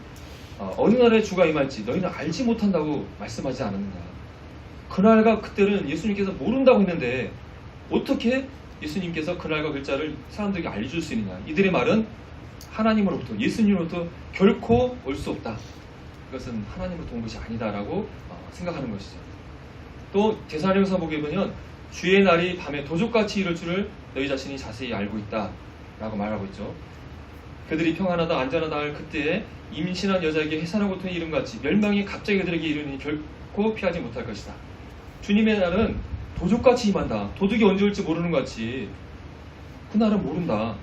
어느 날에 주가 임할지 너희는 알지 못한다고 말씀하지 않았느냐. 그날과 그때는 예수님께서 모른다고 했는데 어떻게 예수님께서 그날과 글자를 사람들에게 알려줄 수 있느냐. 이들의 말은 하나님으로부터, 예수님으로부터 결코 올 수 없다, 그것은 하나님으로부터 온 것이 아니다라고 생각하는 것이죠. 또 데살로니가서복에 보면 주의 날이 밤에 도적같이 이룰 줄을 너희 자신이 자세히 알고 있다 라고 말하고 있죠. 그들이 평안하다 안전하다 할 그때에 임신한 여자에게 해산한 고통의 이름같이 멸망이 갑자기 그들에게 이르니 결코 피하지 못할 것이다. 주님의 날은 도적같이 임한다. 도둑이 언제 올지 모르는 것 같이 그 날은 모른다.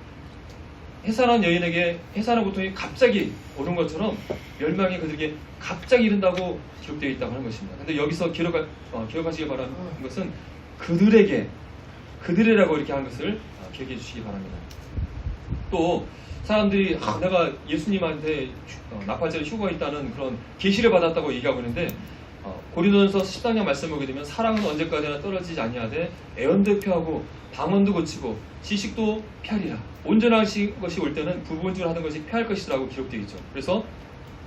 해산한 여인에게 해산한 고통이 갑자기 오는 것처럼 멸망이 그들에게 갑자기 이른다고 기록되어 있다고 하는 것입니다. 근데 여기서 기억하시기 바라는 것은 그들이라고 이렇게 한 것을 기억해 주시기 바랍니다. 또 사람들이 내가 예수님한테 나팔절에 휴거가 있다는 그런 계시를 받았다고 얘기하고 있는데 고린도전서 14장 말씀 보게 되면 사랑은 언제까지나 떨어지지 아니하되 애언도 피하고 방언도 고치고 지식도 피하리라. 온전한 것이 올 때는 불본질하던 것이 피할 것이라고 기록되어 있죠. 그래서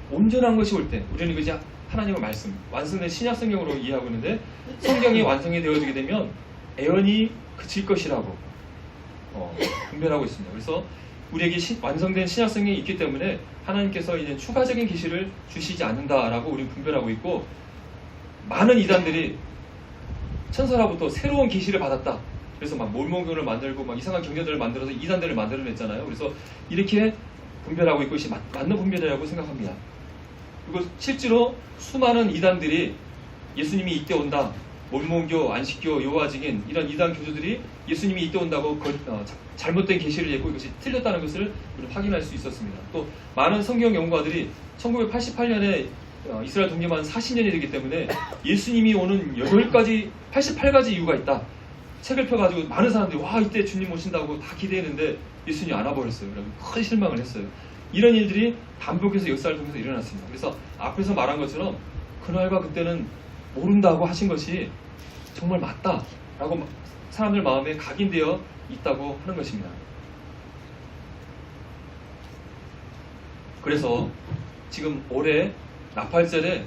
온전한 것이 올 때 우리는 이제 하나님의 말씀, 완성된 신약 성경으로 이해하고 있는데 성경이 완성이 되어지게 되면 애언이 그칠 것이라고 분별하고 있습니다. 그래서 우리에게 완성된 신약 성경이 있기 때문에 하나님께서 이제 추가적인 계시를 주시지 않는다라고 우리는 분별하고 있고, 많은 이단들이 천사로부터 새로운 계시를 받았다, 그래서 막 몰몬교를 만들고 막 이상한 경전들을 만들어서 이단들을 만들어냈잖아요. 그래서 이렇게 분별하고 있고 이것이 맞는 분별이라고 생각합니다. 그리고 실제로 수많은 이단들이 예수님이 이때 온다, 몰몬교, 안식교, 여호와 증인 이런 이단 교주들이 예수님이 이때 온다고 잘못된 계시를 내고 이것이 틀렸다는 것을 우리는 확인할 수 있었습니다. 또 많은 성경 연구가들이 1988년에 이스라엘 독립한 40년이 되기 때문에 예수님이 오는 88가지 이유가 있다, 책을 펴가지고 많은 사람들이 와 이때 주님 오신다고 다 기대했는데 예수님이 안 와버렸어요. 큰 실망을 했어요. 이런 일들이 반복해서 역사를 통해서 일어났습니다. 그래서 앞에서 말한 것처럼 그날과 그때는 모른다고 하신 것이 정말 맞다라고 사람들 마음에 각인되어 있다고 하는 것입니다. 그래서 지금 올해 나팔절에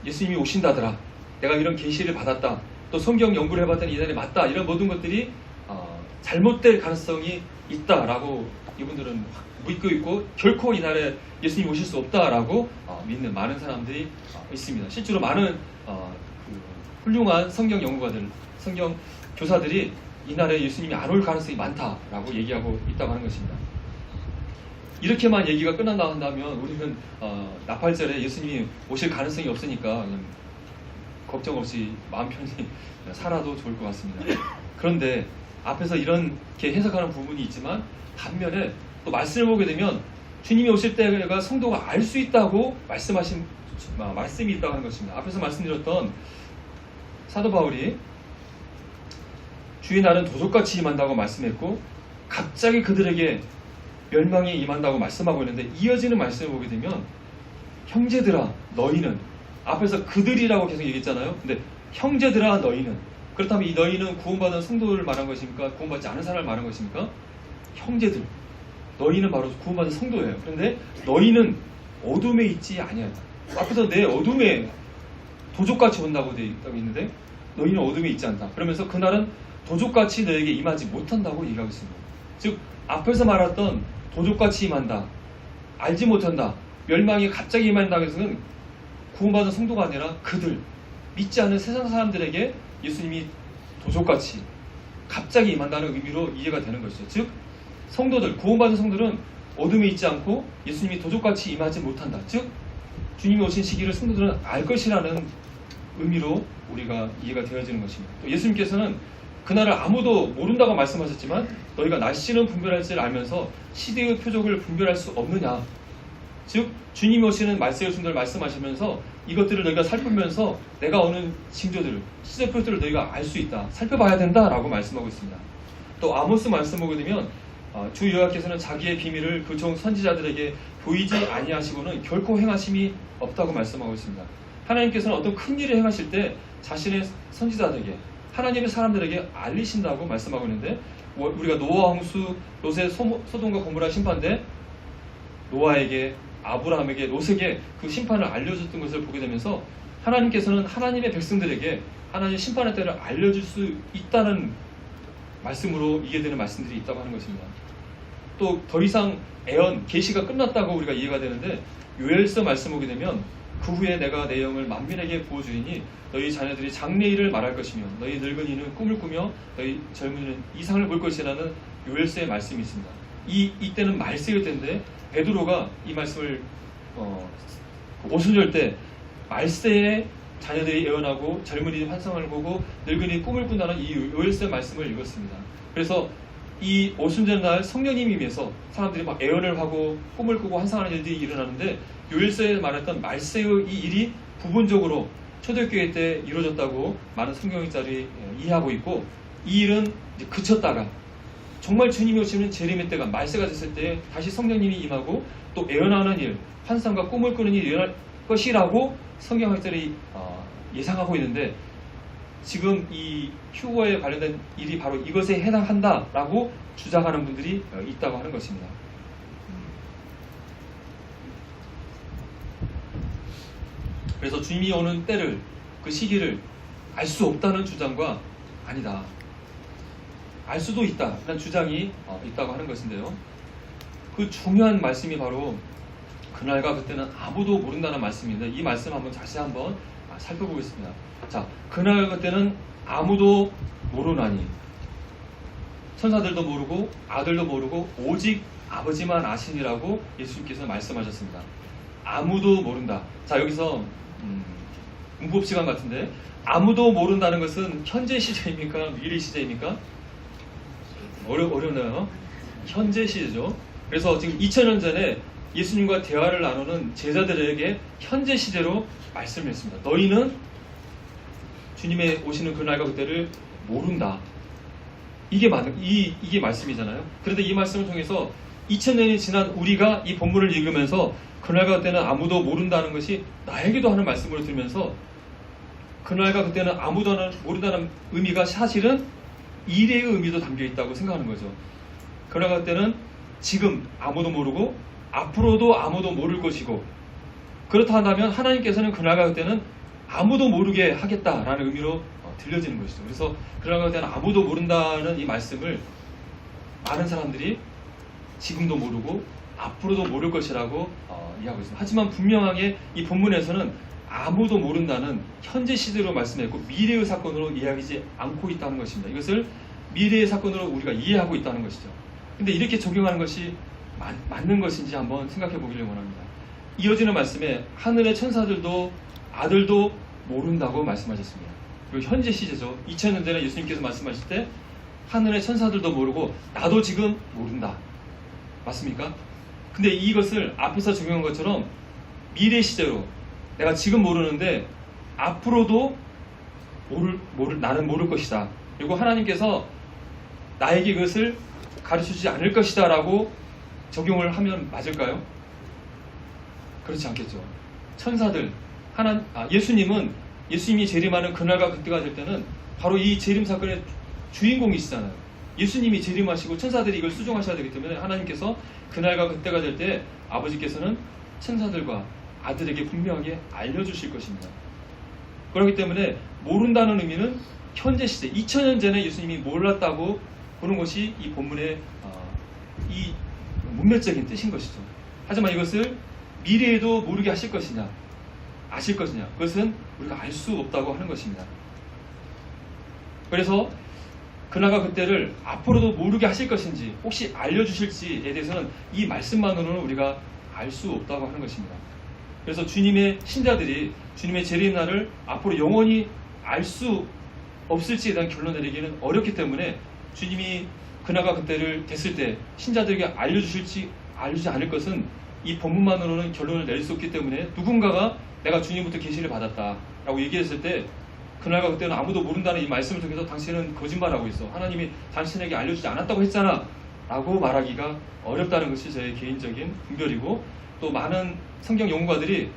예수님이 오신다더라, 내가 이런 계시를 받았다, 또 성경 연구를 해봤더니 이 날이 맞다, 이런 모든 것들이 잘못될 가능성이 있다라고 이분들은 믿고 있고 결코 이 날에 예수님이 오실 수 없다라고 믿는 많은 사람들이 있습니다. 실제로 많은 훌륭한 성경 연구가들, 성경 교사들이 이 날에 예수님이 안 올 가능성이 많다라고 얘기하고 있다고 하는 것입니다. 이렇게만 얘기가 끝난다 한다면 우리는 나팔절에 예수님이 오실 가능성이 없으니까 그냥 걱정 없이 마음 편히 살아도 좋을 것 같습니다. 그런데 앞에서 이렇게 해석하는 부분이 있지만 반면에 또 말씀을 보게 되면 주님이 오실 때가 성도가 알 수 있다고 말씀하신 말씀이 있다고 하는 것입니다. 앞에서 말씀드렸던 사도 바울이 주의 날은 도적같이 임한다고 말씀했고 갑자기 그들에게 멸망이 임한다고 말씀하고 있는데, 이어지는 말씀을 보게 되면 형제들아 너희는, 앞에서 그들이라고 계속 얘기했잖아요. 근데 형제들아 너희는, 그렇다면 이 너희는 구원받은 성도를 말한 것입니까? 구원받지 않은 사람을 말한 것입니까? 형제들, 너희는 바로 구원받은 성도예요. 그런데 너희는 어둠에 있지 아니하다. 앞에서 내 어둠에 도적같이 온다고 되어 있는데 너희는 어둠에 있지 않다. 그러면서 그날은 도적같이 너에게 임하지 못한다고 얘기하고 있습니다. 즉 앞에서 말했던 도적같이 임한다, 알지 못한다, 멸망이 갑자기 임한다고 해서는 구원받은 성도가 아니라 그들, 믿지 않는 세상 사람들에게 예수님이 도적같이 갑자기 임한다는 의미로 이해가 되는 것이죠. 즉 성도들, 구원받은 성도들은 어둠에 있지 않고 예수님이 도적같이 임하지 못한다. 즉 주님이 오신 시기를 성도들은 알 것이라는 의미로 우리가 이해가 되어지는 것입니다. 또 예수님께서는 그날을 아무도 모른다고 말씀하셨지만 너희가 날씨는 분별할 줄 알면서 시대의 표적을 분별할 수 없느냐. 즉 주님이 오시는 말세의 순간을 말씀하시면서 이것들을 너희가 살펴보면서 내가 오는 징조들을, 시대 표적들을 너희가 알 수 있다, 살펴봐야 된다라고 말씀하고 있습니다. 또 아모스 말씀 보게 되면 주 여호와께서는 자기의 비밀을 그 종 선지자들에게 보이지 아니하시고는 결코 행하심이 없다고 말씀하고 있습니다. 하나님께서는 어떤 큰 일을 행하실 때 자신의 선지자들에게, 하나님의 사람들에게 알리신다고 말씀하고 있는데, 우리가 노아 홍수, 롯의 소돔과 고모라 심판 때 노아에게, 아브라함에게, 롯에게 그 심판을 알려줬던 것을 보게 되면서 하나님께서는 하나님의 백성들에게 하나님의 심판의 때를 알려줄 수 있다는 말씀으로 이해되는 말씀들이 있다고 하는 것입니다. 또 더 이상 애언, 계시가 끝났다고 우리가 이해가 되는데, 요엘서 말씀 보게 되면 그 후에 내가 내 영을 만민에게 부어주리니 너희 자녀들이 장래일을 말할 것이며 너희 늙은이는 꿈을 꾸며 너희 젊은이는 이상을 볼 것이라는 요엘서의 말씀이 있습니다. 이때는 말세일 때인데 베드로가 이 말씀을 오순절 때 말세에 자녀들이 예언하고 젊은이들이 환상을 보고 늙은이 꿈을 꾼다는 이 요엘서의 말씀을 읽었습니다. 그래서 이 오순절 날 성령님이 임해서 사람들이 막 예언을 하고 꿈을 꾸고 환상하는 일들이 일어나는데, 요엘서에 말했던 말세의 이 일이 부분적으로 초대교회 때 이루어졌다고 많은 성경학자들이 이해하고 있고, 이 일은 이제 그쳤다가 정말 주님이 오시는 재림의 때가 말세가 됐을 때 다시 성령님이 임하고 또 예언하는 일, 환상과 꿈을 꾸는 일이 일어날 것이라고 성경학자들이 예상하고 있는데, 지금 이 휴거에 관련된 일이 바로 이것에 해당한다라고 주장하는 분들이 있다고 하는 것입니다. 그래서 주님이 오는 때를, 그 시기를 알 수 없다는 주장과 아니다, 알 수도 있다라는 주장이 있다고 하는 것인데요. 그 중요한 말씀이 바로 그날과 그때는 아무도 모른다는 말씀인데, 이 말씀 한번 다시 한번 살펴보겠습니다. 자, 그날과 그때는 아무도 모르나니, 천사들도 모르고 아들도 모르고 오직 아버지만 아시니라고 예수님께서 말씀하셨습니다. 아무도 모른다. 자, 여기서 문법 시간 같은데, 아무도 모른다는 것은 현재 시제입니까? 미래 시제입니까? 어렵나요? 현재 시제죠. 그래서 지금 2000년 전에 예수님과 대화를 나누는 제자들에게 현재 시제로 말씀을 했습니다. 너희는 주님의 오시는 그날과 그때를 모른다. 이게 말씀이잖아요. 그런데 이 말씀을 통해서 2000년이 지난 우리가 이 본문을 읽으면서 그날과 그때는 아무도 모른다는 것이 나에게도 하는 말씀으로 들으면서, 그날과 그때는 아무도 모른다는 의미가 사실은 미래의 의미도 담겨 있다고 생각하는 거죠. 그날과 그때는 지금 아무도 모르고 앞으로도 아무도 모를 것이고, 그렇다 한다면 하나님께서는 그날과 그때는 아무도 모르게 하겠다라는 의미로 들려지는 것이죠. 그래서 그날과 그때는 아무도 모른다는 이 말씀을 많은 사람들이 지금도 모르고 앞으로도 모를 것이라고 이해하고 있습니다. 하지만 분명하게 이 본문에서는 아무도 모른다는 현재 시제로 말씀했고 미래의 사건으로 이해하지 않고 있다는 것입니다. 이것을 미래의 사건으로 우리가 이해하고 있다는 것이죠. 근데 이렇게 적용하는 것이 맞는 것인지 한번 생각해 보기를 원합니다. 이어지는 말씀에 하늘의 천사들도 아들도 모른다고 말씀하셨습니다. 그리고 현재 시제죠. 2000년 전에 예수님께서 말씀하실 때 하늘의 천사들도 모르고 나도 지금 모른다. 맞습니까? 근데 이것을 앞에서 적용한 것처럼 미래 시제로 내가 지금 모르는데 앞으로도 나는 모를 것이다. 그리고 하나님께서 나에게 그것을 가르쳐주지 않을 것이다 라고 적용을 하면 맞을까요? 그렇지 않겠죠. 천사들, 예수님이 재림하는 그날과 그때가 될 때는 바로 이 재림 사건의 주인공이시잖아요. 예수님이 재림하시고 천사들이 이걸 수종하셔야 되기 때문에 하나님께서 그날과 그때가 될 때 아버지께서는 천사들과 아들에게 분명하게 알려주실 것입니다. 그렇기 때문에 모른다는 의미는 현재 시대, 2000년 전에 예수님이 몰랐다고 보는 것이 이 본문의 이 문맥적인 뜻인 것이죠. 하지만 이것을 미래에도 모르게 하실 것이냐, 아실 것이냐, 그것은 우리가 알 수 없다고 하는 것입니다. 그래서 그날과 그때를 앞으로도 모르게 하실 것인지 혹시 알려주실지에 대해서는 이 말씀만으로는 우리가 알 수 없다고 하는 것입니다. 그래서 주님의 신자들이 주님의 재림날을 앞으로 영원히 알 수 없을지에 대한 결론 내리기는 어렵기 때문에 주님이 그날과 그때를 됐을 때 신자들에게 알려주실지 알려주지 않을 것은 이 본문만으로는 결론을 내릴 수 없기 때문에 누군가가 내가 주님부터 계시를 받았다 라고 얘기했을 때 그날과 그때는 아무도 모른다는 이 말씀을 통해서 당신은 거짓말하고 있어, 하나님이 당신에게 알려주지 않았다고 했잖아 라고 말하기가 어렵다는 것이 저의 개인적인 분별이고, 또 많은 성경 연구가들이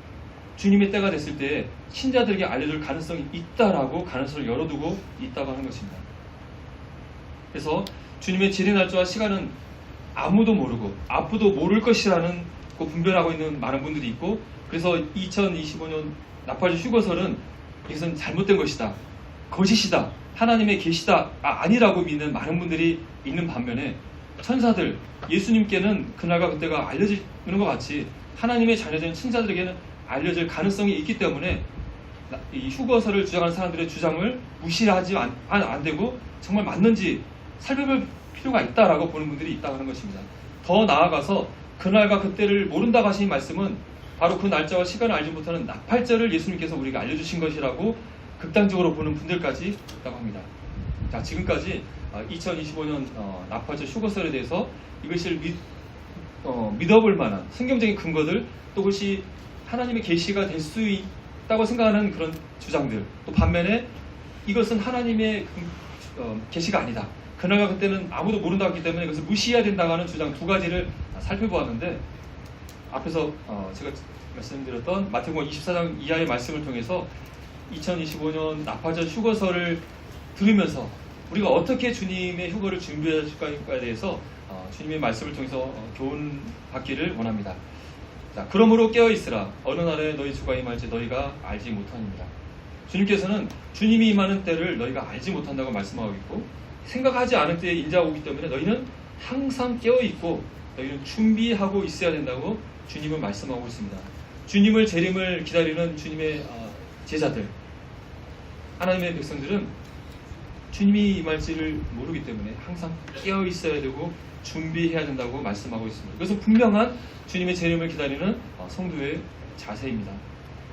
주님의 때가 됐을 때 신자들에게 알려줄 가능성이 있다라고 가능성을 열어두고 있다고 하는 것입니다. 그래서 주님의 재림 날짜와 시간은 아무도 모르고 앞으로도 모를 것이라는 그 분별하고 있는 많은 분들이 있고, 그래서 2025년 나팔절 휴거설은 이것은 잘못된 것이다, 거짓이다, 하나님의 계시다 아니라고 믿는 많은 분들이 있는 반면에 천사들, 예수님께는 그날과 그때가 알려지는 것 같이 하나님의 자녀된 천사들에게는 알려질 가능성이 있기 때문에 이 휴거설을 주장하는 사람들의 주장을 무시하지 안 되고 정말 맞는지 살펴볼 필요가 있다라고 보는 분들이 있다고 하는 것입니다. 더 나아가서 그날과 그때를 모른다고 하신 말씀은 바로 그 날짜와 시간을 알지 못하는 나팔절을 예수님께서 우리에게 알려주신 것이라고 극단적으로 보는 분들까지 있다고 합니다. 자, 지금까지 2025년 나팔절 휴거설에 대해서 이것을 믿어볼 만한 성경적인 근거들, 또 그것이 하나님의 계시가 될 수 있다고 생각하는 그런 주장들, 또 반면에 이것은 하나님의 계시가 아니다, 그날과 그때는 아무도 모른다고 했기 때문에 이것을 무시해야 된다고 하는 주장 두 가지를 살펴보았는데, 앞에서 제가 말씀드렸던 마태복음 24장 이하의 말씀을 통해서 2025년 나팔절 휴거설을 들으면서 우리가 어떻게 주님의 휴거를 준비할까에 대해서 주님의 말씀을 통해서 교훈 받기를 원합니다. 자, 그러므로 깨어있으라. 어느 날에 너희 주가 임할지 너희가 알지 못하느니라. 주님께서는 주님이 임하는 때를 너희가 알지 못한다고 말씀하고 있고, 생각하지 않을 때에 인자하고 오기 때문에 너희는 항상 깨어있고 너희는 준비하고 있어야 된다고 주님은 말씀하고 있습니다. 주님을 재림을 기다리는 주님의 제자들, 하나님의 백성들은 주님이 임할지를 모르기 때문에 항상 깨어 있어야 되고 준비해야 된다고 말씀하고 있습니다. 그것은 분명한 주님의 재림을 기다리는 성도의 자세입니다.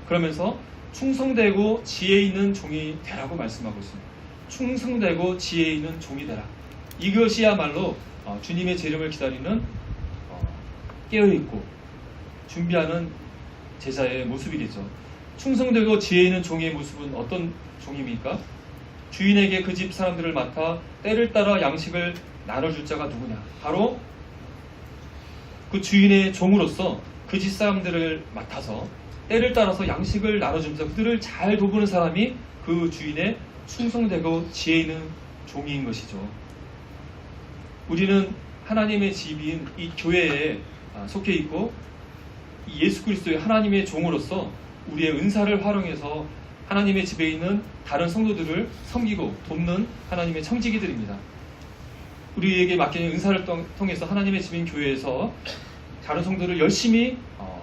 그러면서 충성되고 지혜 있는 종이 되라고 말씀하고 있습니다. 충성되고 지혜 있는 종이 되라. 이것이야말로 주님의 재림을 기다리는 깨어있고 준비하는 제자의 모습이겠죠. 충성되고 지혜 있는 종의 모습은 어떤 종입니까? 주인에게 그 집 사람들을 맡아 때를 따라 양식을 나눠줄 자가 누구냐? 바로 그 주인의 종으로서 그 집 사람들을 맡아서 때를 따라서 양식을 나눠주면서 그들을 잘 돌보는 사람이 그 주인의 충성되고 지혜 있는 종인 것이죠. 우리는 하나님의 집인 이 교회에 속해 있고, 이 예수 그리스도의 하나님의 종으로서 우리의 은사를 활용해서 하나님의 집에 있는 다른 성도들을 섬기고 돕는 하나님의 청지기들입니다. 우리에게 맡기는 은사를 통해서 하나님의 집인 교회에서 다른 성도를 열심히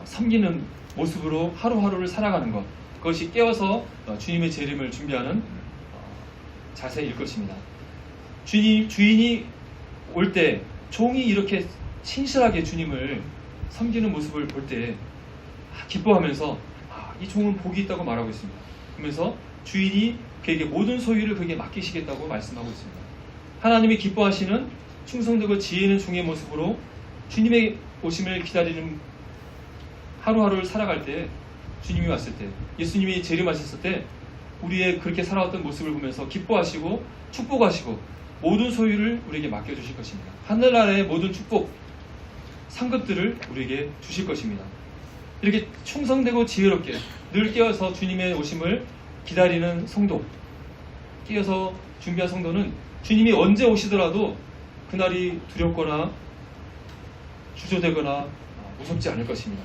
섬기는 모습으로 하루하루를 살아가는 것, 그것이 깨어서 주님의 재림을 준비하는 자세일 것입니다. 주인이 올 때 종이 이렇게 신실하게 주님을 섬기는 모습을 볼 때 기뻐하면서 이 종은 복이 있다고 말하고 있습니다. 그러면서 주인이 그에게 모든 소유를 그에게 맡기시겠다고 말씀하고 있습니다. 하나님이 기뻐하시는 충성되고 지혜 있는 종의 모습으로 주님의 오심을 기다리는 하루하루를 살아갈 때, 주님이 왔을 때, 예수님이 재림하셨을 때 우리의 그렇게 살아왔던 모습을 보면서 기뻐하시고 축복하시고 모든 소유를 우리에게 맡겨주실 것입니다. 하늘나라의 모든 축복, 상급들을 우리에게 주실 것입니다. 이렇게 충성되고 지혜롭게 늘 깨어서 주님의 오심을 기다리는 성도, 깨어서 준비한 성도는 주님이 언제 오시더라도 그날이 두렵거나 주저되거나 무섭지 않을 것입니다.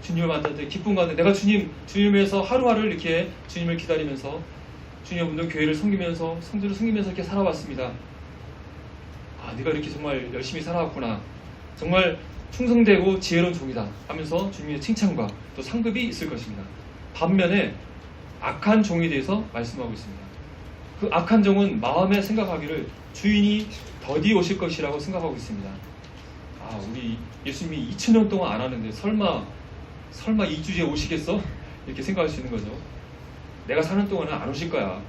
주님을 만날 때 기쁨 가운데 내가 주님에서 하루하루 이렇게 주님을 기다리면서 주님의 분들 교회를 섬기면서 성도를 섬기면서 이렇게 살아왔습니다. 아, 네가 이렇게 정말 열심히 살아왔구나. 정말 충성되고 지혜로운 종이다 하면서 주님의 칭찬과 또 상급이 있을 것입니다. 반면에 악한 종에 대해서 말씀하고 있습니다. 그 악한 종은 마음에 생각하기를 주인이 더디 오실 것이라고 생각하고 있습니다. 아, 우리 예수님이 2000년 동안 안 하는데 설마 2주에 오시겠어? 이렇게 생각할 수 있는 거죠. 내가 사는 동안은 안 오실 거야.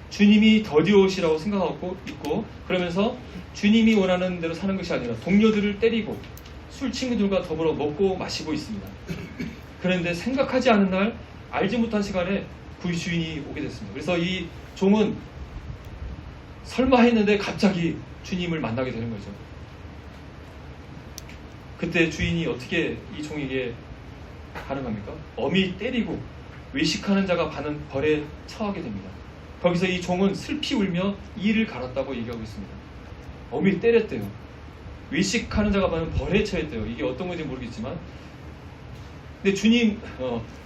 주님이 더디 오시라고 생각하고 있고, 그러면서 주님이 원하는 대로 사는 것이 아니라 동료들을 때리고 술 친구들과 더불어 먹고 마시고 있습니다. 그런데 생각하지 않은 날, 알지 못한 시간에 그 주인이 오게 됐습니다. 그래서 이 종은 설마 했는데 갑자기 주님을 만나게 되는 거죠. 그때 주인이 어떻게 이 종에게 가능합니까? 엄히 때리고 외식하는 자가 받는 벌에 처하게 됩니다. 거기서 이 종은 슬피 울며 이를 갈았다고 얘기하고 있습니다. 엄히 때렸대요. 외식하는 자가 받는 벌에 처했대요. 이게 어떤 건지 모르겠지만, 근데 주님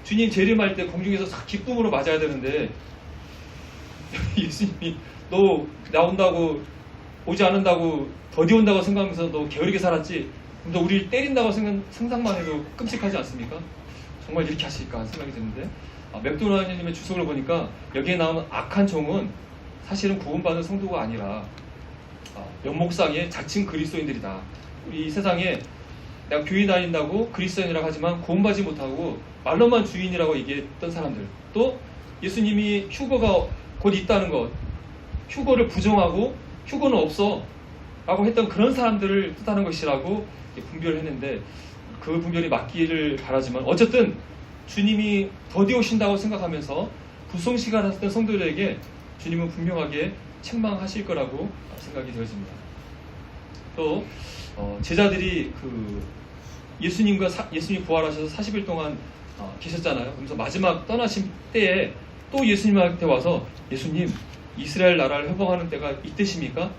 재림할 때 공중에서 기쁨으로 맞아야 되는데 예수님이 너 나온다고 오지 않는다고 더디 온다고 생각하면서 너 게으르게 살았지? 그럼 너 우리를 때린다고 상상만 해도 끔찍하지 않습니까? 정말 이렇게 하실까 생각이 드는데, 맥도날드님의 주석을 보니까 여기에 나오는 악한 종은 사실은 구원받은 성도가 아니라 면목상의 자칭 그리스도인들이다. 우리 세상에 내가 교회 다닌다고 그리스도인이라고 하지만 구원받지 못하고 말로만 주인이라고 얘기했던 사람들, 또 예수님이 휴거가 곧 있다는 것, 휴거를 부정하고 휴거는 없어 라고 했던 그런 사람들을 뜻하는 것이라고 분별을 했는데, 그 분별이 맞기를 바라지만 어쨌든 주님이 더디 오신다고 생각하면서 불성시간 했던 성도들에게 주님은 분명하게 책망하실 거라고 생각이 되어집니다. 또 제자들이 예수님 부활하셔서 40일 동안 계셨잖아요. 그래서 마지막 떠나신 때에 또 예수님한테 와서 예수님, 이스라엘 나라를 회복하는 때가 이때십니까?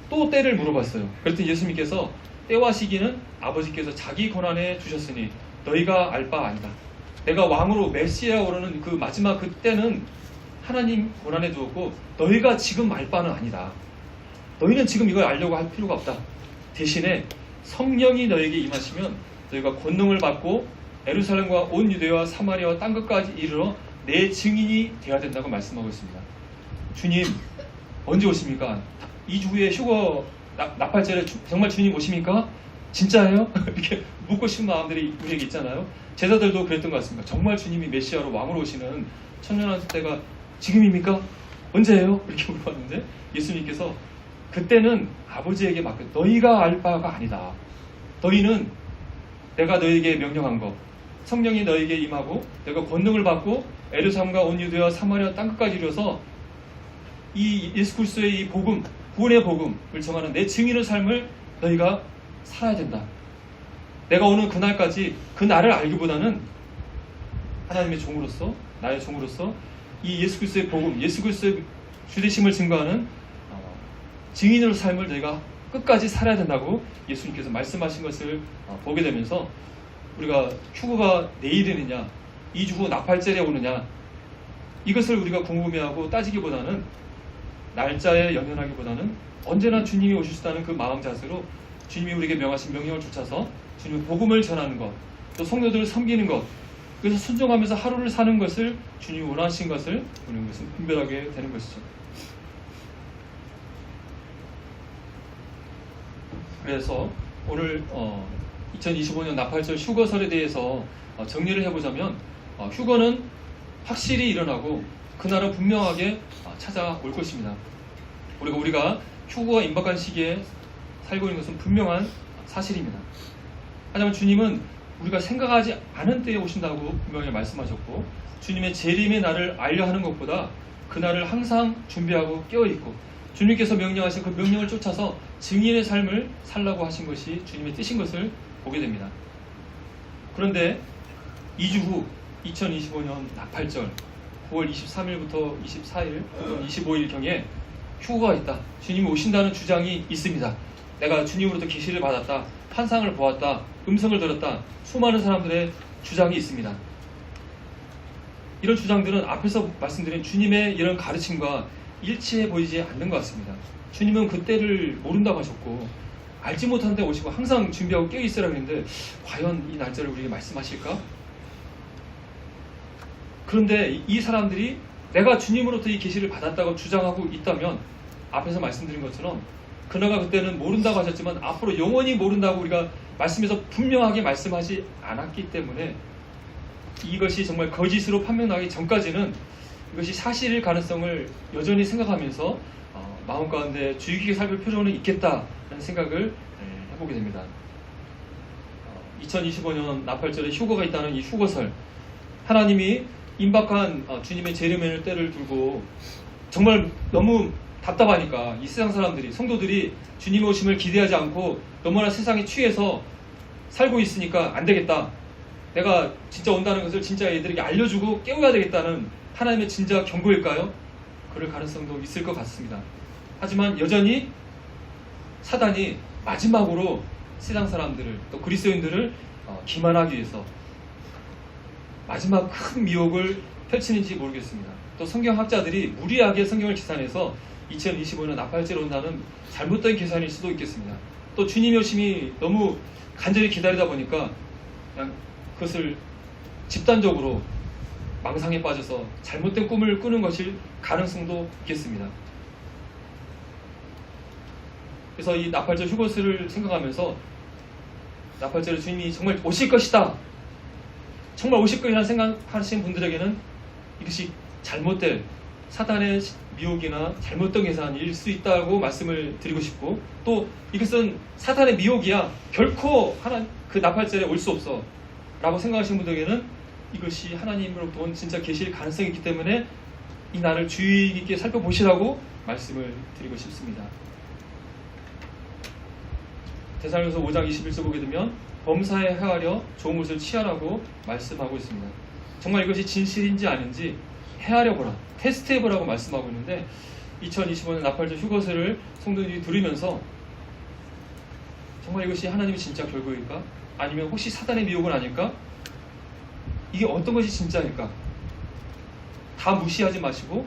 또 때를 물어봤어요. 그랬더니 예수님께서 때와 시기는 아버지께서 자기 권한에 주셨으니 너희가 알 바 아니다. 내가 왕으로 메시아로 오르는 그 마지막 그때는 하나님 권한에 두었고 너희가 지금 알 바는 아니다. 너희는 지금 이걸 알려고 할 필요가 없다. 대신에 성령이 너에게 임하시면 너희가 권능을 받고 예루살렘과 온 유대와 사마리아와 땅 끝까지 이르러 내 증인이 되어야 된다고 말씀하고 있습니다. 주님 언제 오십니까? 2주 후에 휴거 나팔절에 정말 주님 오십니까? 진짜예요? 이렇게 묻고 싶은 마음들이 우리에게 있잖아요. 제자들도 그랬던 것 같습니다. 정말 주님이 메시아로 왕으로 오시는 천년왕 때가 지금입니까? 언제예요? 이렇게 물어봤는데 예수님께서 그때는 아버지에게 맡겨 너희가 알 바가 아니다. 너희는 내가 너희에게 명령한 것, 성령이 너희에게 임하고 내가 권능을 받고 예루살렘과 온 유대와 사마리아 땅 끝까지 이르러서 이 예수 그리스도의 이 복음, 구원의 복음을 정하는 내 증인의 삶을 너희가 살아야 된다. 내가 오는 그날까지 그 나를 알기보다는 하나님의 종으로서, 나의 종으로서 이 예수 그리스도의 복음, 예수 그리스도의 주되심을 증거하는 증인으로 삶을 너희가 끝까지 살아야 된다고 예수님께서 말씀하신 것을 보게 되면서 우리가 휴거가 내일이느냐 2주 후 나팔절에 오느냐 이것을 우리가 궁금해하고 따지기보다는 날짜에 연연하기보다는 언제나 주님이 오실 수 있다는 그 마음 자세로 주님이 우리에게 명하신 명령을 쫓아서 주님의 복음을 전하는 것, 또 성도들을 섬기는 것, 그래서 순종하면서 하루를 사는 것을 주님이 원하신 것을 보는 것은 분별하게 되는 것이죠. 그래서 오늘 2025년 나팔절 휴거설에 대해서 정리를 해보자면 휴거는 확실히 일어나고 그날은 분명하게 찾아올 것입니다. 우리가 휴거가 임박한 시기에 살고 있는 것은 분명한 사실입니다. 하지만 주님은 우리가 생각하지 않은 때에 오신다고 분명히 말씀하셨고 주님의 재림의 날을 알려 하는 것보다 그날을 항상 준비하고 깨어있고 주님께서 명령하신 그 명령을 쫓아서 증인의 삶을 살라고 하신 것이 주님의 뜻인 것을 보게 됩니다. 그런데 2주 후 2025년 나팔절 9월 23일부터 24일 또는 25일경에 휴거가 있다. 주님이 오신다는 주장이 있습니다. 내가 주님으로부터 계시를 받았다. 환상을 보았다. 음성을 들었다. 수많은 사람들의 주장이 있습니다. 이런 주장들은 앞에서 말씀드린 주님의 이런 가르침과 일치해 보이지 않는 것 같습니다. 주님은 그때를 모른다고 하셨고 알지 못한 데 오시고 항상 준비하고 깨어있으라고 했는데 과연 이 날짜를 우리에게 말씀하실까? 그런데 이 사람들이 내가 주님으로부터 이 계시를 받았다고 주장하고 있다면 앞에서 말씀드린 것처럼 그나마 그때는 모른다고 하셨지만 앞으로 영원히 모른다고 우리가 말씀에서 분명하게 말씀하지 않았기 때문에 이것이 정말 거짓으로 판명나기 전까지는 이것이 사실일 가능성을 여전히 생각하면서 마음 가운데 주의 깊게 살필 필요는 있겠다는 생각을 해보게 됩니다. 2025년 나팔절에 휴거가 있다는 이 휴거설, 하나님이 임박한 주님의 재림의 때를 두고 정말 너무 답답하니까 이 세상 사람들이, 성도들이 주님의 오심을 기대하지 않고 너무나 세상에 취해서 살고 있으니까 안 되겠다. 내가 진짜 온다는 것을 진짜 애들에게 알려주고 깨워야 되겠다는 하나님의 진짜 경고일까요? 그럴 가능성도 있을 것 같습니다. 하지만 여전히 사단이 마지막으로 세상 사람들을 또 그리스도인들을 기만하기 위해서 마지막 큰 미혹을 펼치는지 모르겠습니다. 또 성경학자들이 무리하게 성경을 계산해서 2025년 나팔절에 온다는 잘못된 계산일 수도 있겠습니다. 또 주님의 오심이 너무 간절히 기다리다 보니까 그냥 그것을 집단적으로 망상에 빠져서 잘못된 꿈을 꾸는 것일 가능성도 있겠습니다. 그래서 이 나팔절 휴거설을 생각하면서 나팔절에 주님이 정말 오실 것이다, 정말 오실 것이라는 생각하시는 분들에게는 이것이 잘못된 사단의 미혹이나 잘못된 계산일 수 있다고 말씀을 드리고 싶고, 또 이것은 사단의 미혹이야 결코 그 나팔절에 올 수 없어 라고 생각하시는 분들에게는 이것이 하나님으로부터 온 진짜 계시일 가능성이 있기 때문에 이 날을 주의 깊게 살펴보시라고 말씀을 드리고 싶습니다. 데살로니가서 5장 21절 보게 되면 범사에 헤아려 좋은 것을 취하라고 말씀하고 있습니다. 정말 이것이 진실인지 아닌지 헤아려보라, 테스트해보라고 말씀하고 있는데 2025년 나팔절 휴거설을 성도들이 들으면서 정말 이것이 하나님의 진짜 결과일까? 아니면 혹시 사단의 미혹은 아닐까? 이게 어떤 것이 진짜일까? 다 무시하지 마시고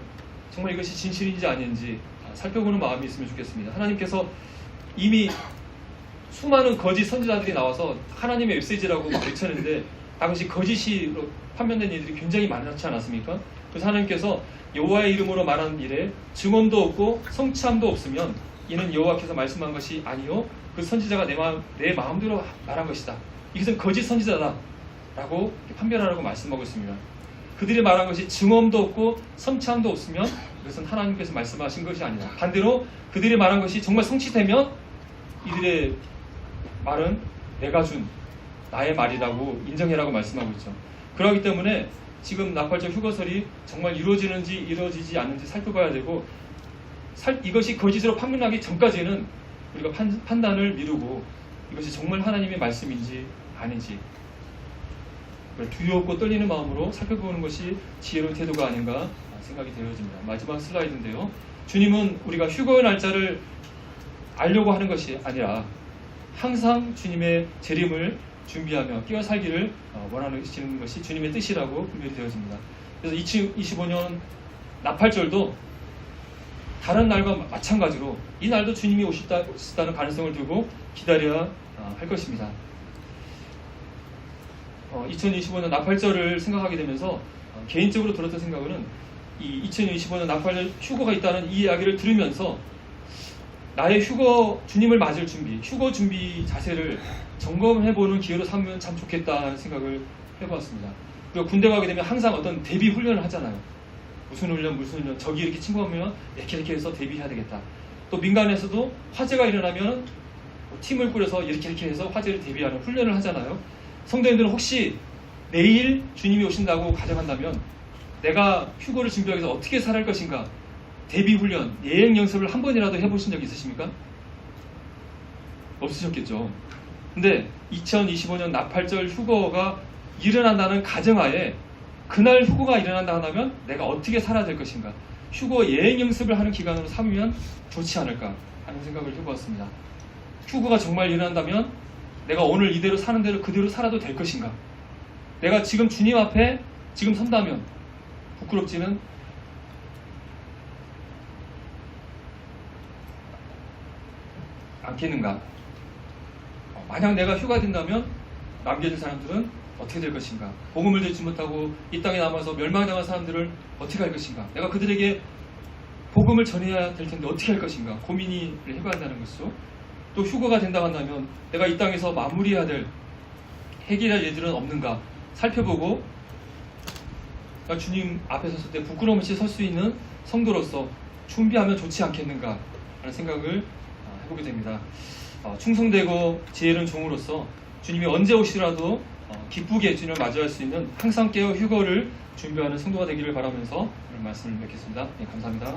정말 이것이 진실인지 아닌지 살펴보는 마음이 있으면 좋겠습니다. 하나님께서 이미 수많은 거짓 선지자들이 나와서 하나님의 메시지라고 외쳤는데 당시 거짓으로 판명된 일들이 굉장히 많지 않았습니까? 그래서 하나님께서 여호와의 이름으로 말한 일에 증언도 없고 성취함도 없으면 이는 여호와께서 말씀한 것이 아니요 그 선지자가 내 마음대로 말한 것이다. 이것은 거짓 선지자다 라고 판별하라고 말씀하고 있습니다. 그들이 말한 것이 증언도 없고 성취함도 없으면 이것은 하나님께서 말씀하신 것이 아니다. 반대로 그들이 말한 것이 정말 성취되면 이들의 말은 내가 준 나의 말이라고 인정해라고 말씀하고 있죠. 그렇기 때문에 지금 나팔절 휴거설이 정말 이루어지는지 이루어지지 않는지 살펴봐야 되고, 이것이 거짓으로 판명나기 전까지는 우리가 판단을 미루고 이것이 정말 하나님의 말씀인지 아닌지 두렵고 떨리는 마음으로 살펴보는 것이 지혜로운 태도가 아닌가 생각이 되어집니다. 마지막 슬라이드인데요. 주님은 우리가 휴거의 날짜를 알려고 하는 것이 아니라 항상 주님의 재림을 준비하며 끼어 살기를 원하시는 것이 주님의 뜻이라고 분별이 되어집니다. 그래서 2025년 나팔절도 다른 날과 마찬가지로 이 날도 주님이 오시다는 가능성을 두고 기다려야 할 것입니다. 2025년 나팔절을 생각하게 되면서 개인적으로 들었던 생각은 이 2025년 나팔절 휴거가 있다는 이 이야기를 들으면서 나의 주님을 맞을 준비, 휴거 준비 자세를 점검해보는 기회로 삼으면 참 좋겠다는 생각을 해보았습니다. 그리고 군대 가게 되면 항상 어떤 대비 훈련을 하잖아요. 무슨 훈련, 적이 이렇게 침공하면 이렇게 해서 대비해야 되겠다. 또 민간에서도 화재가 일어나면 팀을 꾸려서 이렇게 해서 화재를 대비하는 훈련을 하잖아요. 성도님들은 혹시 내일 주님이 오신다고 가정한다면 내가 휴거를 준비하기 위해서 어떻게 살아갈 것인가? 대비 훈련, 예행 연습을 한 번이라도 해보신 적 있으십니까? 없으셨겠죠. 근데 2025년 나팔절 휴거가 일어난다는 가정하에 그날 휴거가 일어난다 하면 내가 어떻게 살아야 될 것인가, 휴거 예행 연습을 하는 기간으로 삼으면 좋지 않을까 하는 생각을 해보았습니다. 휴거가 정말 일어난다면 내가 오늘 이대로 사는 대로 그대로 살아도 될 것인가, 내가 지금 주님 앞에 지금 선다면 부끄럽지는 않겠는가. 만약 내가 휴가 된다면 남겨진 사람들은 어떻게 될 것인가, 복음을 듣지 못하고 이 땅에 남아서 멸망당한 사람들을 어떻게 할 것인가, 내가 그들에게 복음을 전해야 될 텐데 어떻게 할 것인가 고민을 해봐야 한다는 것이죠. 또 휴거가 된다고 한다면 내가 이 땅에서 마무리해야 될 해결할 일들은 없는가 살펴보고 주님 앞에 섰을 때 부끄러움 없이 설 수 있는 성도로서 준비하면 좋지 않겠는가 하는 생각을 해보게 됩니다. 충성되고 지혜로운 종으로서 주님이 언제 오시더라도 기쁘게 주님을 맞이할 수 있는 항상 깨어 휴거를 준비하는 성도가 되기를 바라면서 오늘 말씀을 맺겠습니다. 네, 감사합니다.